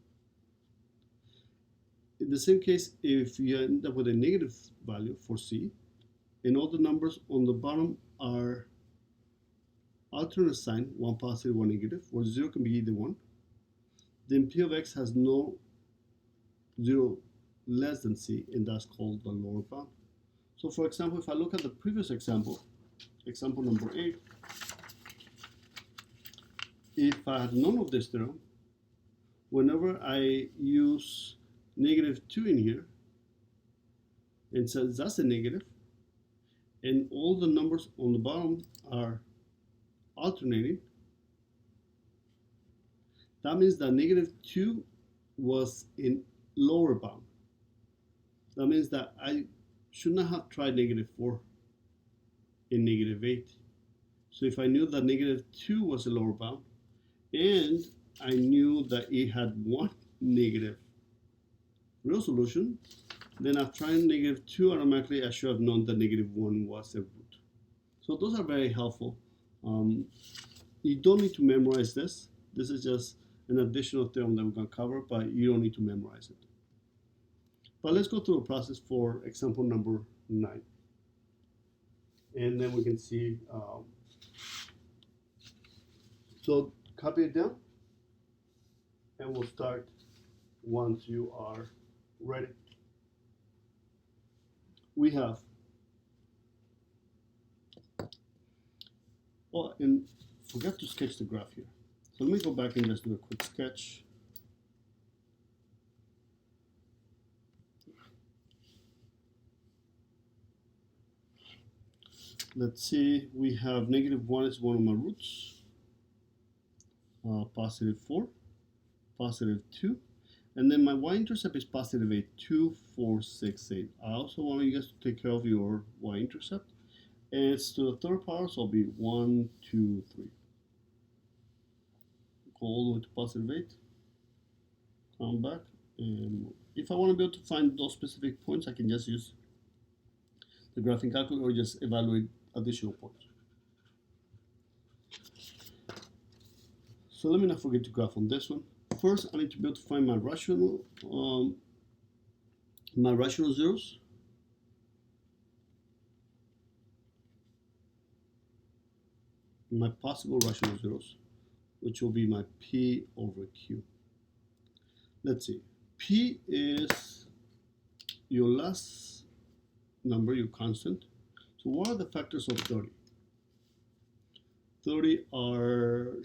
In the same case, if you end up with a negative value for c, and all the numbers on the bottom are alternate sign, one positive, one negative, or 0 can be either one, then P of x has no 0 less than c, and that's called the lower bound. So for example, if I look at the previous example, example number 8, if I had none of this theorem, whenever I use -2 in here, and since that's a negative, and all the numbers on the bottom are alternating, that means that -2 was in lower bound. That means that I should not have tried -4 and -8. So if I knew that -2 was a lower bound, and I knew that it had one negative real solution, then after trying -2, automatically I should have known that -1 was a root. So those are very helpful. You don't need to memorize this. This is just an additional theorem that we're going to cover, but you don't need to memorize it. But let's go through the process for example number 9. And then we can see, so copy it down, and we'll start once you are ready. We have, oh, and forgot to sketch the graph here. So let me go back and just do a quick sketch. Let's see, we have -1 is one of my roots, +4, +2, and then my y-intercept is +8, 2, 4, 6, 8. I also want you guys to take care of your y-intercept, and it's to the third power, so it'll be 1, 2, 3. Go all the way to +8, come back, and if I want to be able to find those specific points, I can just use the graphing calculator or just evaluate additional points. So let me not forget to graph on this one. First, I need to be able to find my rational zeros. My possible rational zeros, which will be my P over Q. Let's see. P is your last number, your constant. So what are the factors of 30? 30 are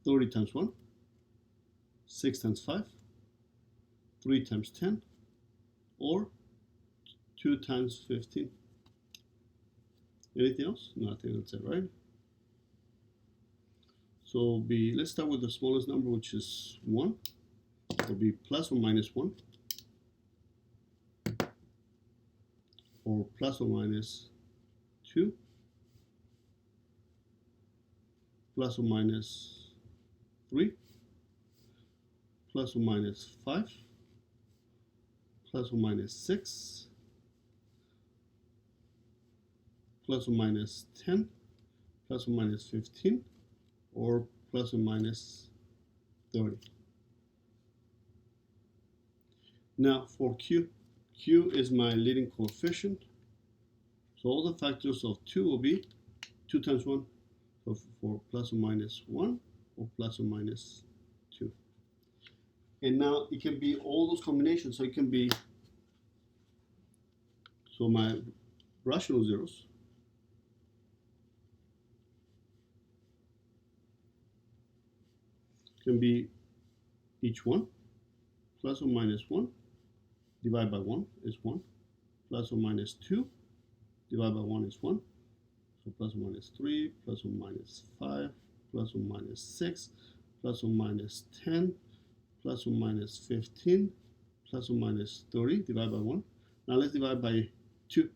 30 times 1, 6 times 5, 3 times 10, or 2 times 15. Anything else? Nothing, that's it, right? So let's start with the smallest number, which is 1. It'll be plus or minus 1, or plus or minus 2, plus or minus 3, plus or minus 5, plus or minus 6, plus or minus 10, plus or minus 15, or plus or minus 30. Now for Q is my leading coefficient. So all the factors of 2 will be 2 times 1. So for plus or minus 1 or plus or minus 2. And now it can be all those combinations. So it can be, so my rational zeros can be each one plus or minus 1 divided by 1 is 1, plus or minus 2 divided by 1 is 1. So plus or minus 3, plus or minus 5, plus or minus 6, plus or minus 10, plus or minus 15, plus or minus 30 divided by 1. Now let's divide by 2.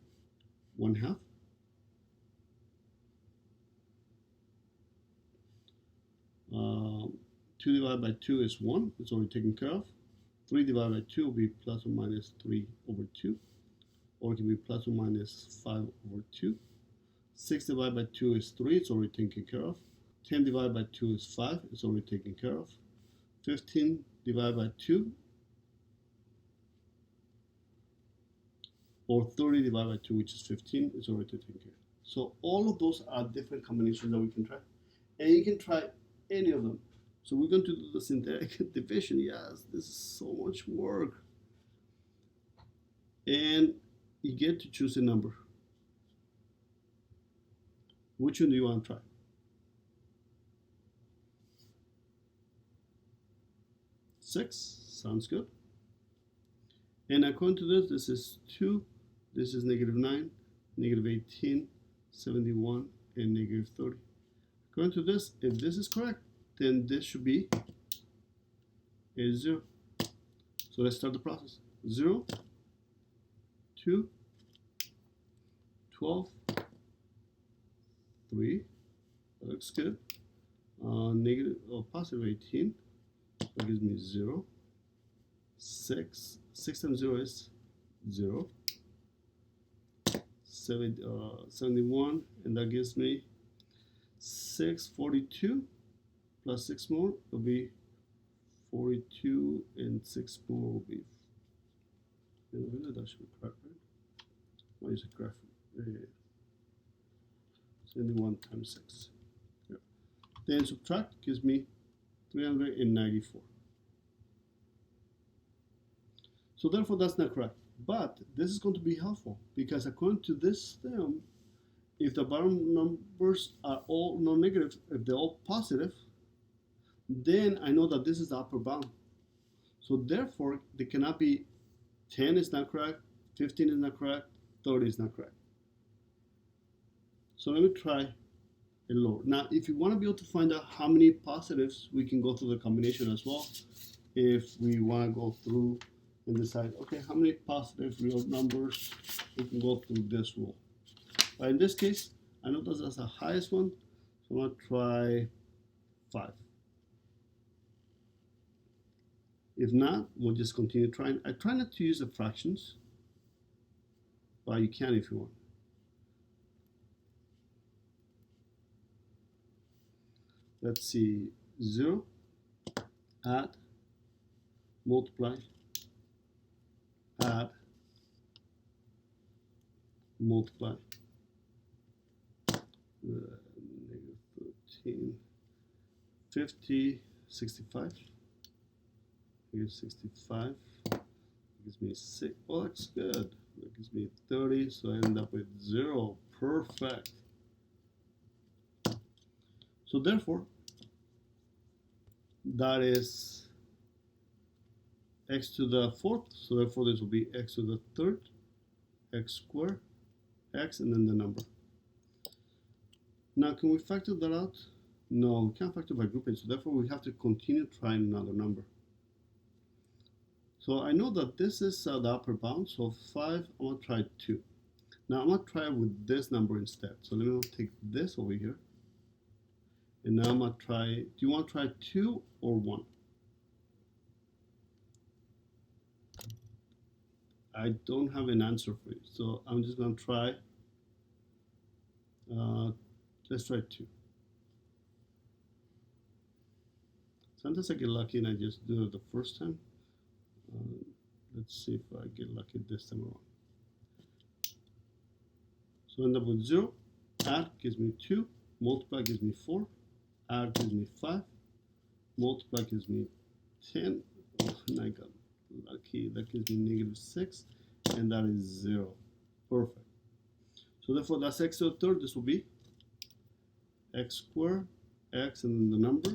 1/2. 2 divided by 2 is 1. It's already taken care of. 3 divided by 2 will be plus or minus 3 over 2. Or it can be plus or minus 5 over 2. 6 divided by 2 is 3. It's already taken care of. 10 divided by 2 is 5. It's already taken care of. 15 divided by 2 or 30 divided by 2, which is 15, is already taken care of. So all of those are different combinations that we can try. And you can try any of them. So we're going to do the synthetic division. Yes, this is so much work. And you get to choose a number. Which one do you want to try? 6, sounds good. And according to this, this is 2, this is -9, -18, 71, and -30. According to this, if this is correct, then this should be a 0. So let's start the process. 0, 2, 12, 3, that looks good. Negative or positive 18, that gives me 0. 6 times 0 is 0. 71, and that gives me 642 plus 6 more will be 42, and 6 more will be, really, that should be correct, right? Why is it graph? 71 times 6. Yeah. Then subtract gives me 394. So therefore that's not correct. But this is going to be helpful because according to this theorem, if the bottom numbers are all non-negative, if they're all positive, then I know that this is the upper bound. So therefore, they cannot be 10 is not correct, 15 is not correct, 30 is not correct. So let me try a lower. Now, if you want to be able to find out how many positives, we can go through the combination as well. If we want to go through and decide, okay, how many positive real numbers, we can go through this rule. But in this case, I know that's the highest one, so I'm going to try 5. If not, we'll just continue trying. I try not to use the fractions, but you can if you want. Let's see, 0, add, multiply, add, multiply, -13, 50, 65, here's 65, gives me 6, oh that's good, that gives me 30, so I end up with 0, perfect. So therefore, that is x to the 4th, so therefore this will be x to the 3rd, x squared, x, and then the number. Now, can we factor that out? No, we can't factor by grouping, so therefore we have to continue trying another number. So I know that this is the upper bound, so 5, I'm going to try 2. Now I'm going to try with this number instead. So let me take this over here. And now I'm going to try, do you want to try 2 or 1? I don't have an answer for you, so I'm just going to try, let's try 2. Sometimes I get lucky and I just do it the first time. Let's see if I get lucky this time around. So I end up with 0, add gives me 2, multiply gives me 4, add gives me 5, multiply gives me 10, oh, and I got lucky, that gives me -6, and that is 0. Perfect. So therefore that's x to the 3rd, this will be x squared, x, and then the number,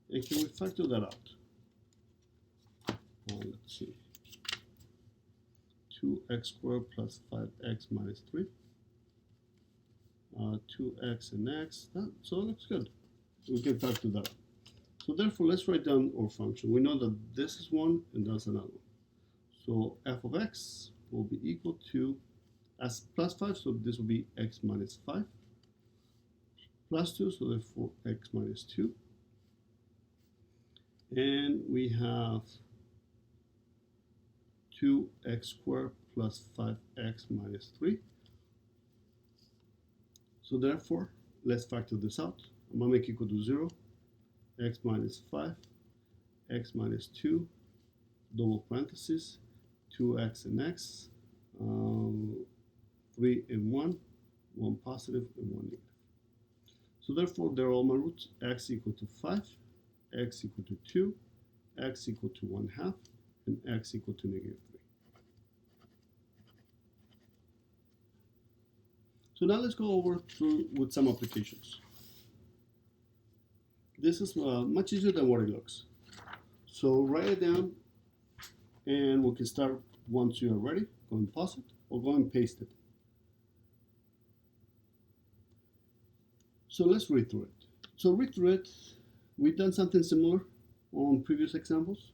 and can we factor that out? Let's see. 2x squared plus 5x minus 3. 2x and x. So it looks good. We can factor that. So therefore, let's write down our function. We know that this is one and that's another one. So f of x will be equal to, as plus 5, so this will be x minus 5, plus 2, so therefore x minus 2. And we have 2x squared plus 5x minus 3. So therefore, let's factor this out. I'm going to make equal to 0, x minus 5, x minus 2, double parentheses, 2x and x, 3 and 1, 1 positive and 1 negative. So therefore, they're all my roots. X equal to 5, x equal to 2, x equal to 1/2, and x equal to negative 3. So now let's go over through with some applications. This is much easier than what it looks. So write it down, and we can start once you are ready. Go and pause it, or go and paste it. So let's read through it. So read through it. We've done something similar on previous examples,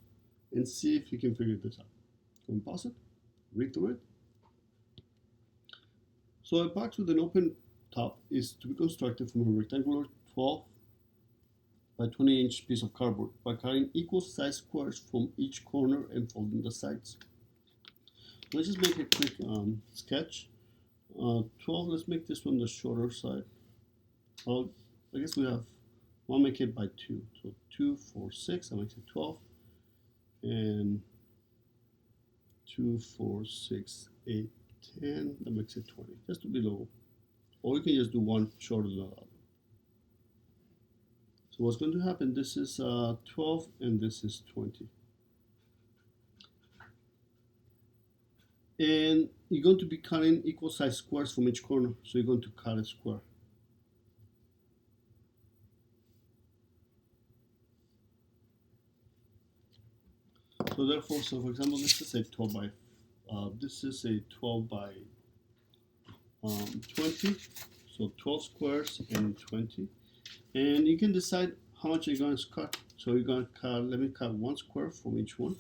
and see if you can figure this out. Go and pause it, read through it. So a box with an open top is to be constructed from a rectangular 12 by 20-inch piece of cardboard by cutting equal size squares from each corner and folding the sides. Let's just make a quick sketch. 12, let's make this one the shorter side. I guess we have, I'll make it by 2. So 2, 4, 6, that makes it 12. And 2, 4, 6, 8, 10, that makes it 20, just to be low. Or we can just do one shorter than the other. So what's going to happen, this is 12 and this is 20. And you're going to be cutting equal size squares from each corner. So you're going to cut a square. So therefore, so for example, this is a 12 by 20. So 12 squares and 20. And you can decide how much you're going to cut. So you're going to cut, let me cut 1 square from each one.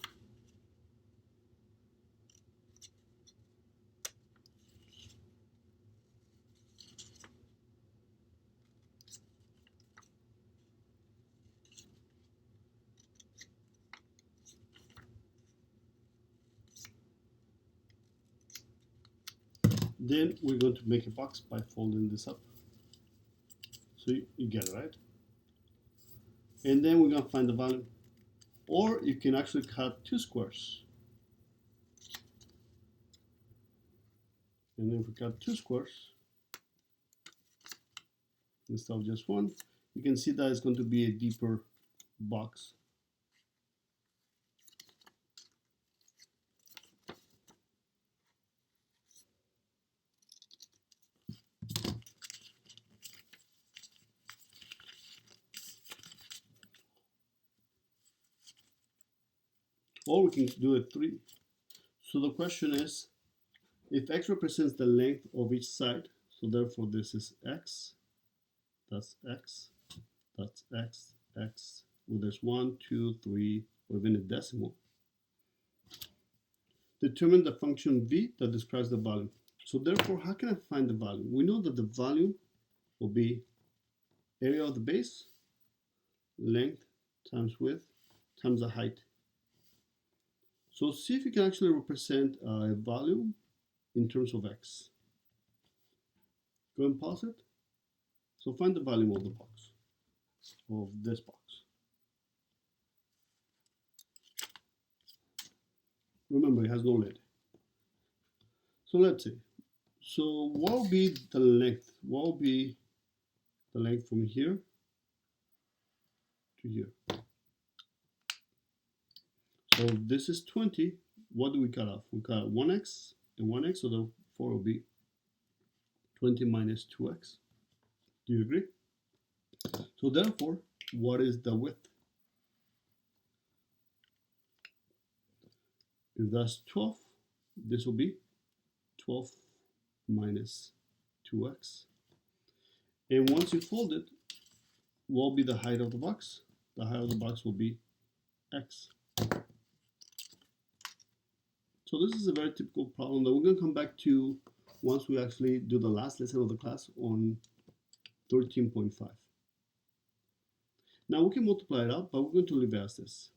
Then we're going to make a box by folding this up. So you get it, right? And then we're going to find the volume. Or you can actually cut 2 squares. And then if we cut 2 squares, instead of just 1, you can see that it's going to be a deeper box. Or we can do it 3. So the question is, if x represents the length of each side, so therefore this is x, that's x, that's x, x, well there's 1, 2, 3, or even a decimal. Determine the function v that describes the volume. So therefore, how can I find the volume? We know that the volume will be area of the base, length times width, times the height. So see if you can actually represent a volume in terms of x. Go and pause it. So find the volume of the box, of this box. Remember, it has no lid. So let's see. So what will be the length? What will be the length from here to here? So this is 20. What do we cut off? We cut 1x and 1x, so the 4 will be 20 minus 2x. Do you agree? So therefore, what is the width? If that's 12, this will be 12 minus 2x. And once you fold it, what will be the height of the box? The height of the box will be x. So this is a very typical problem that we're going to come back to once we actually do the last lesson of the class on 13.5. Now we can multiply it out, but we're going to leave it as this.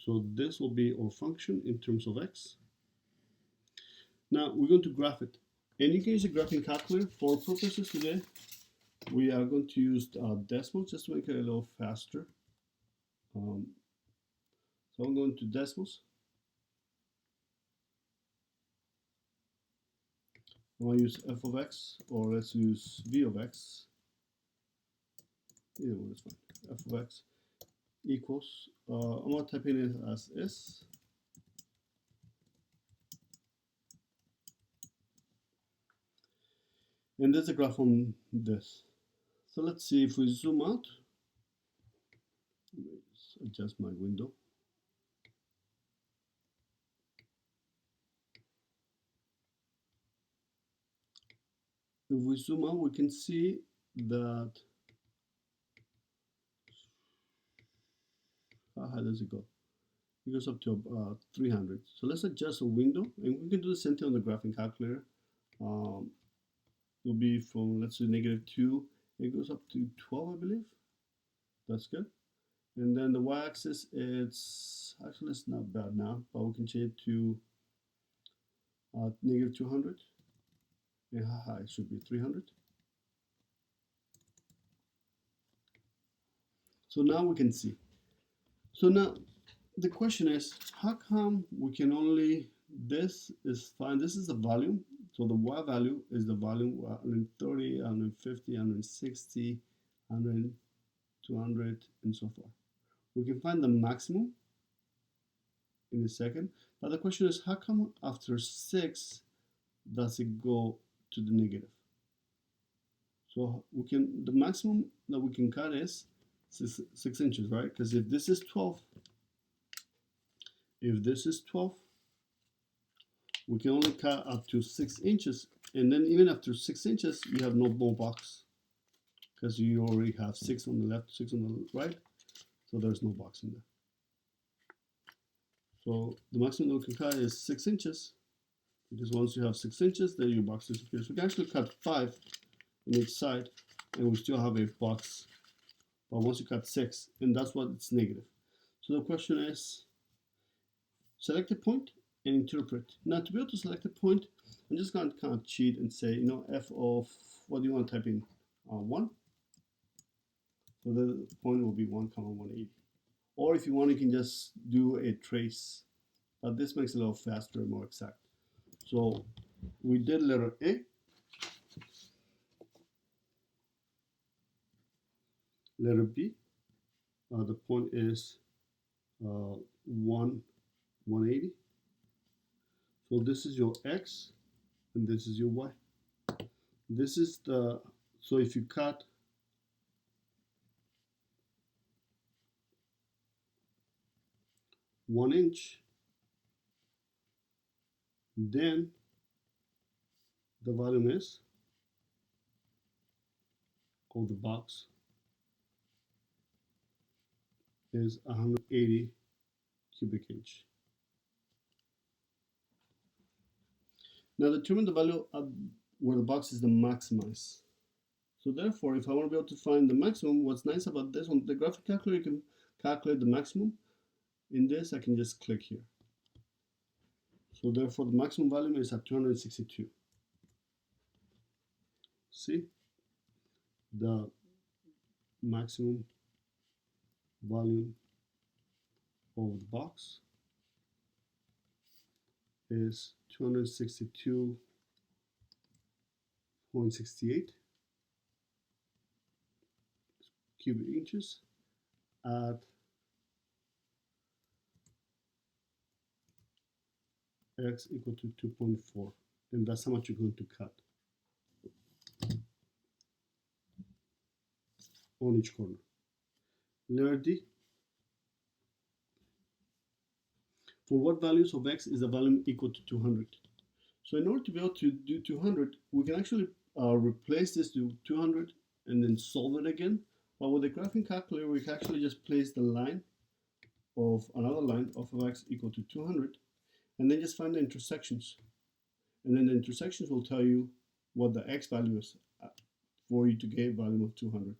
So this will be our function in terms of x. Now we're going to graph it. And you can use a graphing calculator. For purposes today, we are going to use decimals just to make it a little faster. So I'm going to decimals. I'm going to use f of x, or let's use v of x. Either one is fine. F of x equals, I'm going to type in it as s. And there's a graph on this. So let's see if we zoom out. Let's adjust my window. If we zoom out, we can see that, how high does it go? It goes up to 300. So let's adjust the window, and we can do the same thing on the graphing calculator. It'll be from, let's say, -2. It goes up to 12, I believe. That's good. And then the y-axis, it's not bad now, but we can change it to -200. And how high? It should be 300. So now we can see. So now the question is, how come we can only, this is fine, this is the volume. So the y value is the volume, 130, 150, 160, 100, 200, and so forth. We can find the maximum in a second. But the question is, how come after 6 does it go to the negative? So we can, the maximum that we can cut is 6 inches, right? Because if this is 12, we can only cut up to 6 inches. And then even after 6 inches, you have no more box, because you already have 6 on the left, 6 on the right. So there's no box in there. So the maximum that we can cut is 6 inches, because once you have 6 inches, then your box disappears. We can actually cut 5 on each side, and we still have a box. But once you cut 6, and that's what it's negative. So the question is, select a point and interpret. Now to be able to select a point, I'm just going to kind of cheat and say, f of, what do you want to type in? 1. So the point will be 1, 180. Or if you want, you can just do a trace. But this makes it a little faster and more exact. So we did letter A. Letter B, the point is 180. So this is your x, and this is your y. This is the, so if you cut one inch, then the volume is, of the box, is 180 cubic inch. Now determine the value of where the box is the maximize. So therefore, if I want to be able to find the maximum, what's nice about this on the graphic calculator, you can calculate the maximum. In this, I can just click here. So therefore, the maximum volume is at 262. See? The maximum volume of the box is 262.68 cubic inches at x equal to 2.4, and that's how much you're going to cut on each corner. Letter D, for what values of x is the value equal to 200. So in order to be able to do 200, we can actually replace this to 200 and then solve it again. But with the graphing calculator, we can actually just place the line of another line of x equal to 200 and then just find the intersections. And then the intersections will tell you what the x value is for you to get a value of 200.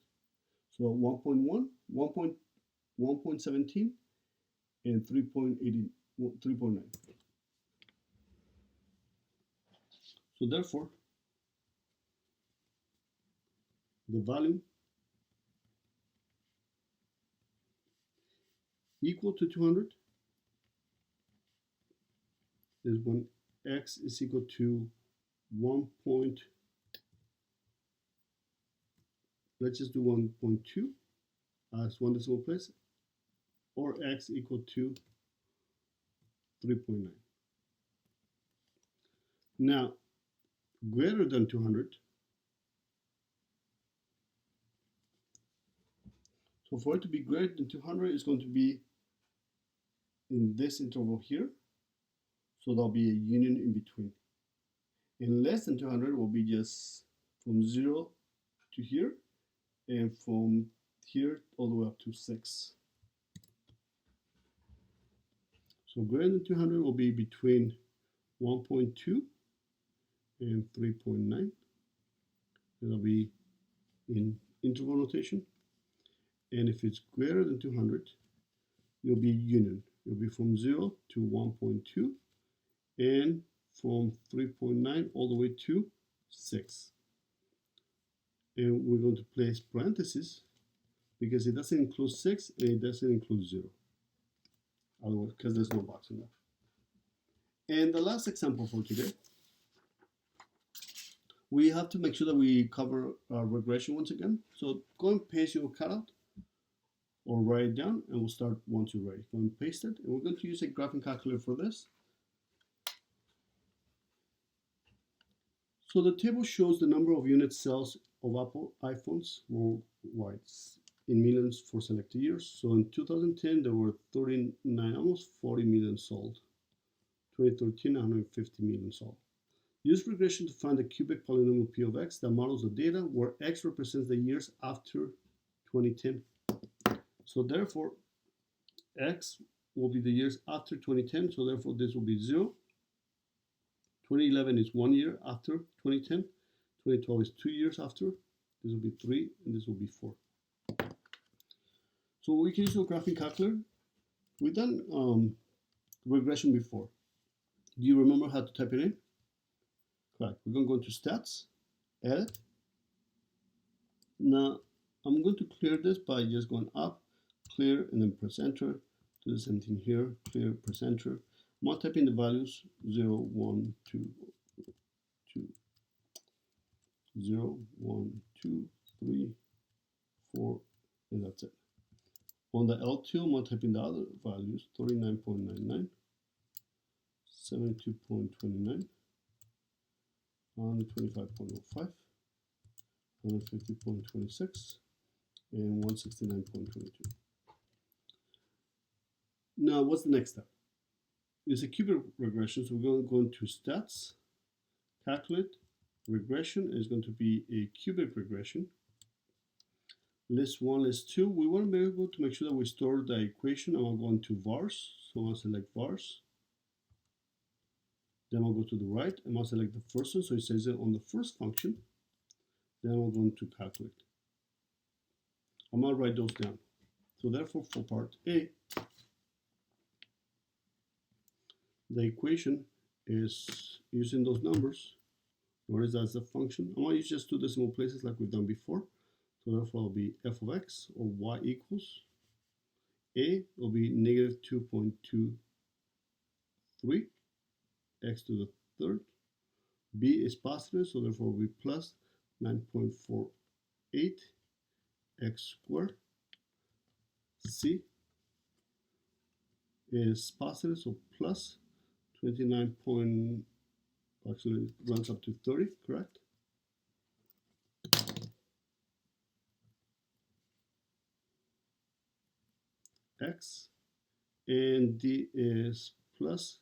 So 1.1, 1.17, and 3.9. So therefore, the value equal to 200 is when x is equal to 1. Let's just do 1.2 as one decimal place, or x equal to 3.9. Now, greater than 200. So for it to be greater than 200, it's going to be in this interval here. So there'll be a union in between. And less than 200 will be just from 0 to here, and from here all the way up to 6. So greater than 200 will be between 1.2 and 3.9. It'll be in interval notation. And if it's greater than 200, it'll be union. It'll be from 0 to 1.2 and from 3.9 all the way to 6. And we're going to place parentheses because it doesn't include 6 and it doesn't include 0. Otherwise, because there's no box in there. And the last example for today, we have to make sure that we cover regression once again. So go and paste your cutout or write it down, and we'll start once you're ready. Go and paste it, and we're going to use a graphing calculator for this. So the table shows the number of unit sales of Apple iPhones worldwide in millions for selected years. So in 2010, there were 39, almost 40 million sold. 2013, 150 million sold. Use regression to find the cubic polynomial P of x that models the data where x represents the years after 2010. So therefore, x will be the years after 2010. So therefore, this will be 0. 2011 is 1 year after 2010. 2012 is 2 years after. This will be 3, and this will be 4. So we can use a graphing calculator. We've done regression before. Do you remember how to type it in? Correct. We're going to go into stats, edit. Now, I'm going to clear this by just going up, clear, and then press enter. Do the same thing here, clear, press enter. I'm going to type in the values 0, 1, 2, 2, 0, 1, 2, 3, 4, and that's it. On the L2, I'm going to type in the other values, 39.99, 72.29, 125.05, 150.26, and 169.22. Now, what's the next step? It's a cubic regression, so we're going to go into stats, calculate, regression is going to be a cubic regression. List 1, list 2, we want to be able to make sure that we store the equation. I'm going to go into vars, so I'll select vars. Then I'll go to the right, and I'll select the first one, so it says it on the first function. Then I'm going to calculate. I'm going to write those down. So therefore, for part A, the equation is using those numbers. Notice that's the function. I'm going to use just 2 decimal places like we've done before. So therefore, it'll be f of x, or y equals. A will be negative 2.23, x to the third. B is positive, so therefore it will be plus 9.48 x squared. C is positive, so plus 29. Actually it runs up to 30, correct? X, and D is plus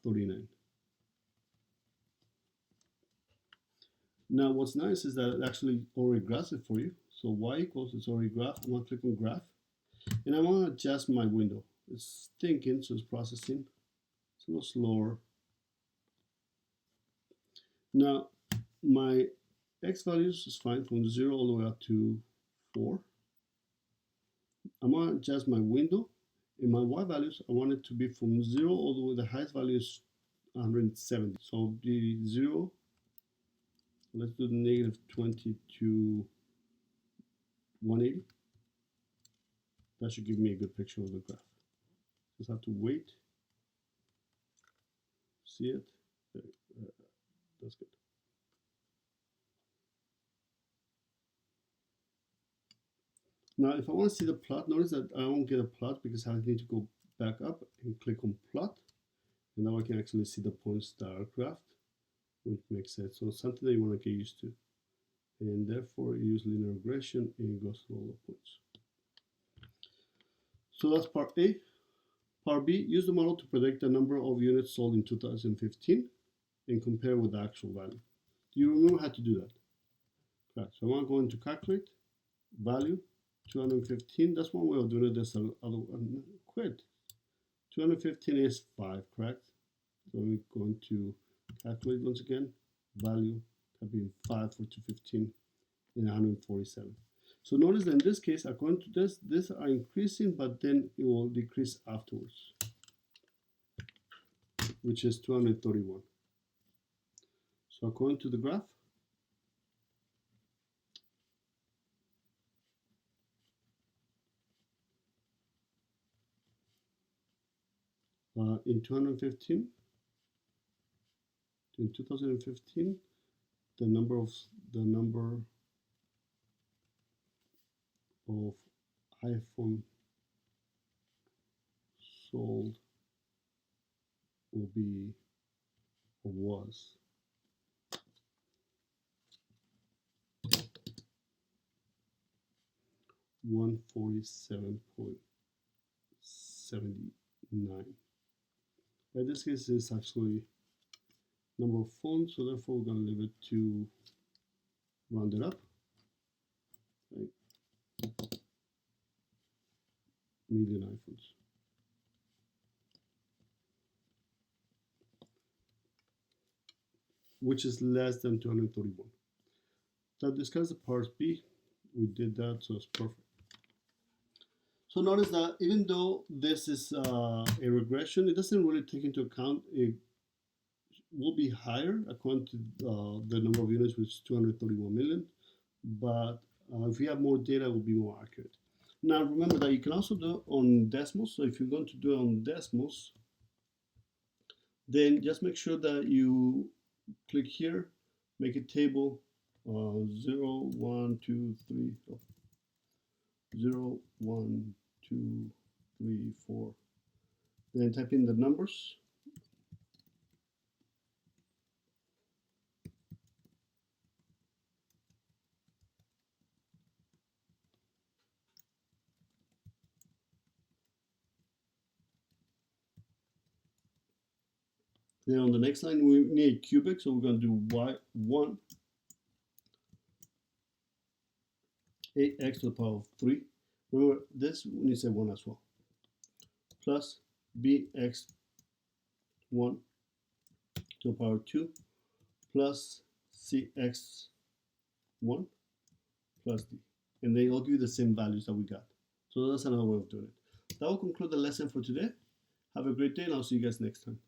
39. Now what's nice is that it actually already graphs it for you. So y equals, it's already graphed. I'm going to click on graph and I want to adjust my window. It's thinking, so it's processing. It's a little slower. Now my x values is fine from 0 all the way up to 4. I'm going to adjust my window. In my y values, I want it to be from 0 all the way, the highest value is 170. So the 0, let's do the negative 20 to 180. That should give me a good picture of the graph. Just have to wait. See it? That's good. Now, if I want to see the plot, notice that I won't get a plot because I need to go back up and click on plot. And now I can actually see the points that are graphed, which makes sense. So it's something that you want to get used to. And therefore, you use linear regression and it goes through all the points. So that's part A. Part B, use the model to predict the number of units sold in 2015 and compare with the actual value. Do you remember how to do that? Right. So I want to go into calculate, value, 215. That's one way of doing it. There's another one. Quit. 215 is 5, correct? So we're going to calculate once again. Value, type in 5 for 215 and 147. So notice that in this case, according to this, these are increasing, but then it will decrease afterwards, which is 231. So according to the graph, in 2015, the number of iPhone sold will be or was 147.79. In this case, it's actually number of phones, so therefore we're going to leave it to round it up. Right? Million iPhones. Which is less than 231. So discuss the part B. We did that, so it's perfect. So notice that even though this is a regression, it doesn't really take into account it will be higher according to the number of units, which is 231 million. But if we have more data, it will be more accurate. Now remember that you can also do it on decimals. So if you're going to do it on decimals, then just make sure that you click here, make a table 0, 1, 2, 3, 0, 1, 2, 3, 4. Then type in the numbers. Then on the next line, we need cubic, so we're going to do y1, 8x to the power of 3. Remember, this we need to say 1 as well. Plus bx1 to the power of 2 plus cx1 plus d. And they all give you the same values that we got. So that's another way of doing it. That will conclude the lesson for today. Have a great day, and I'll see you guys next time.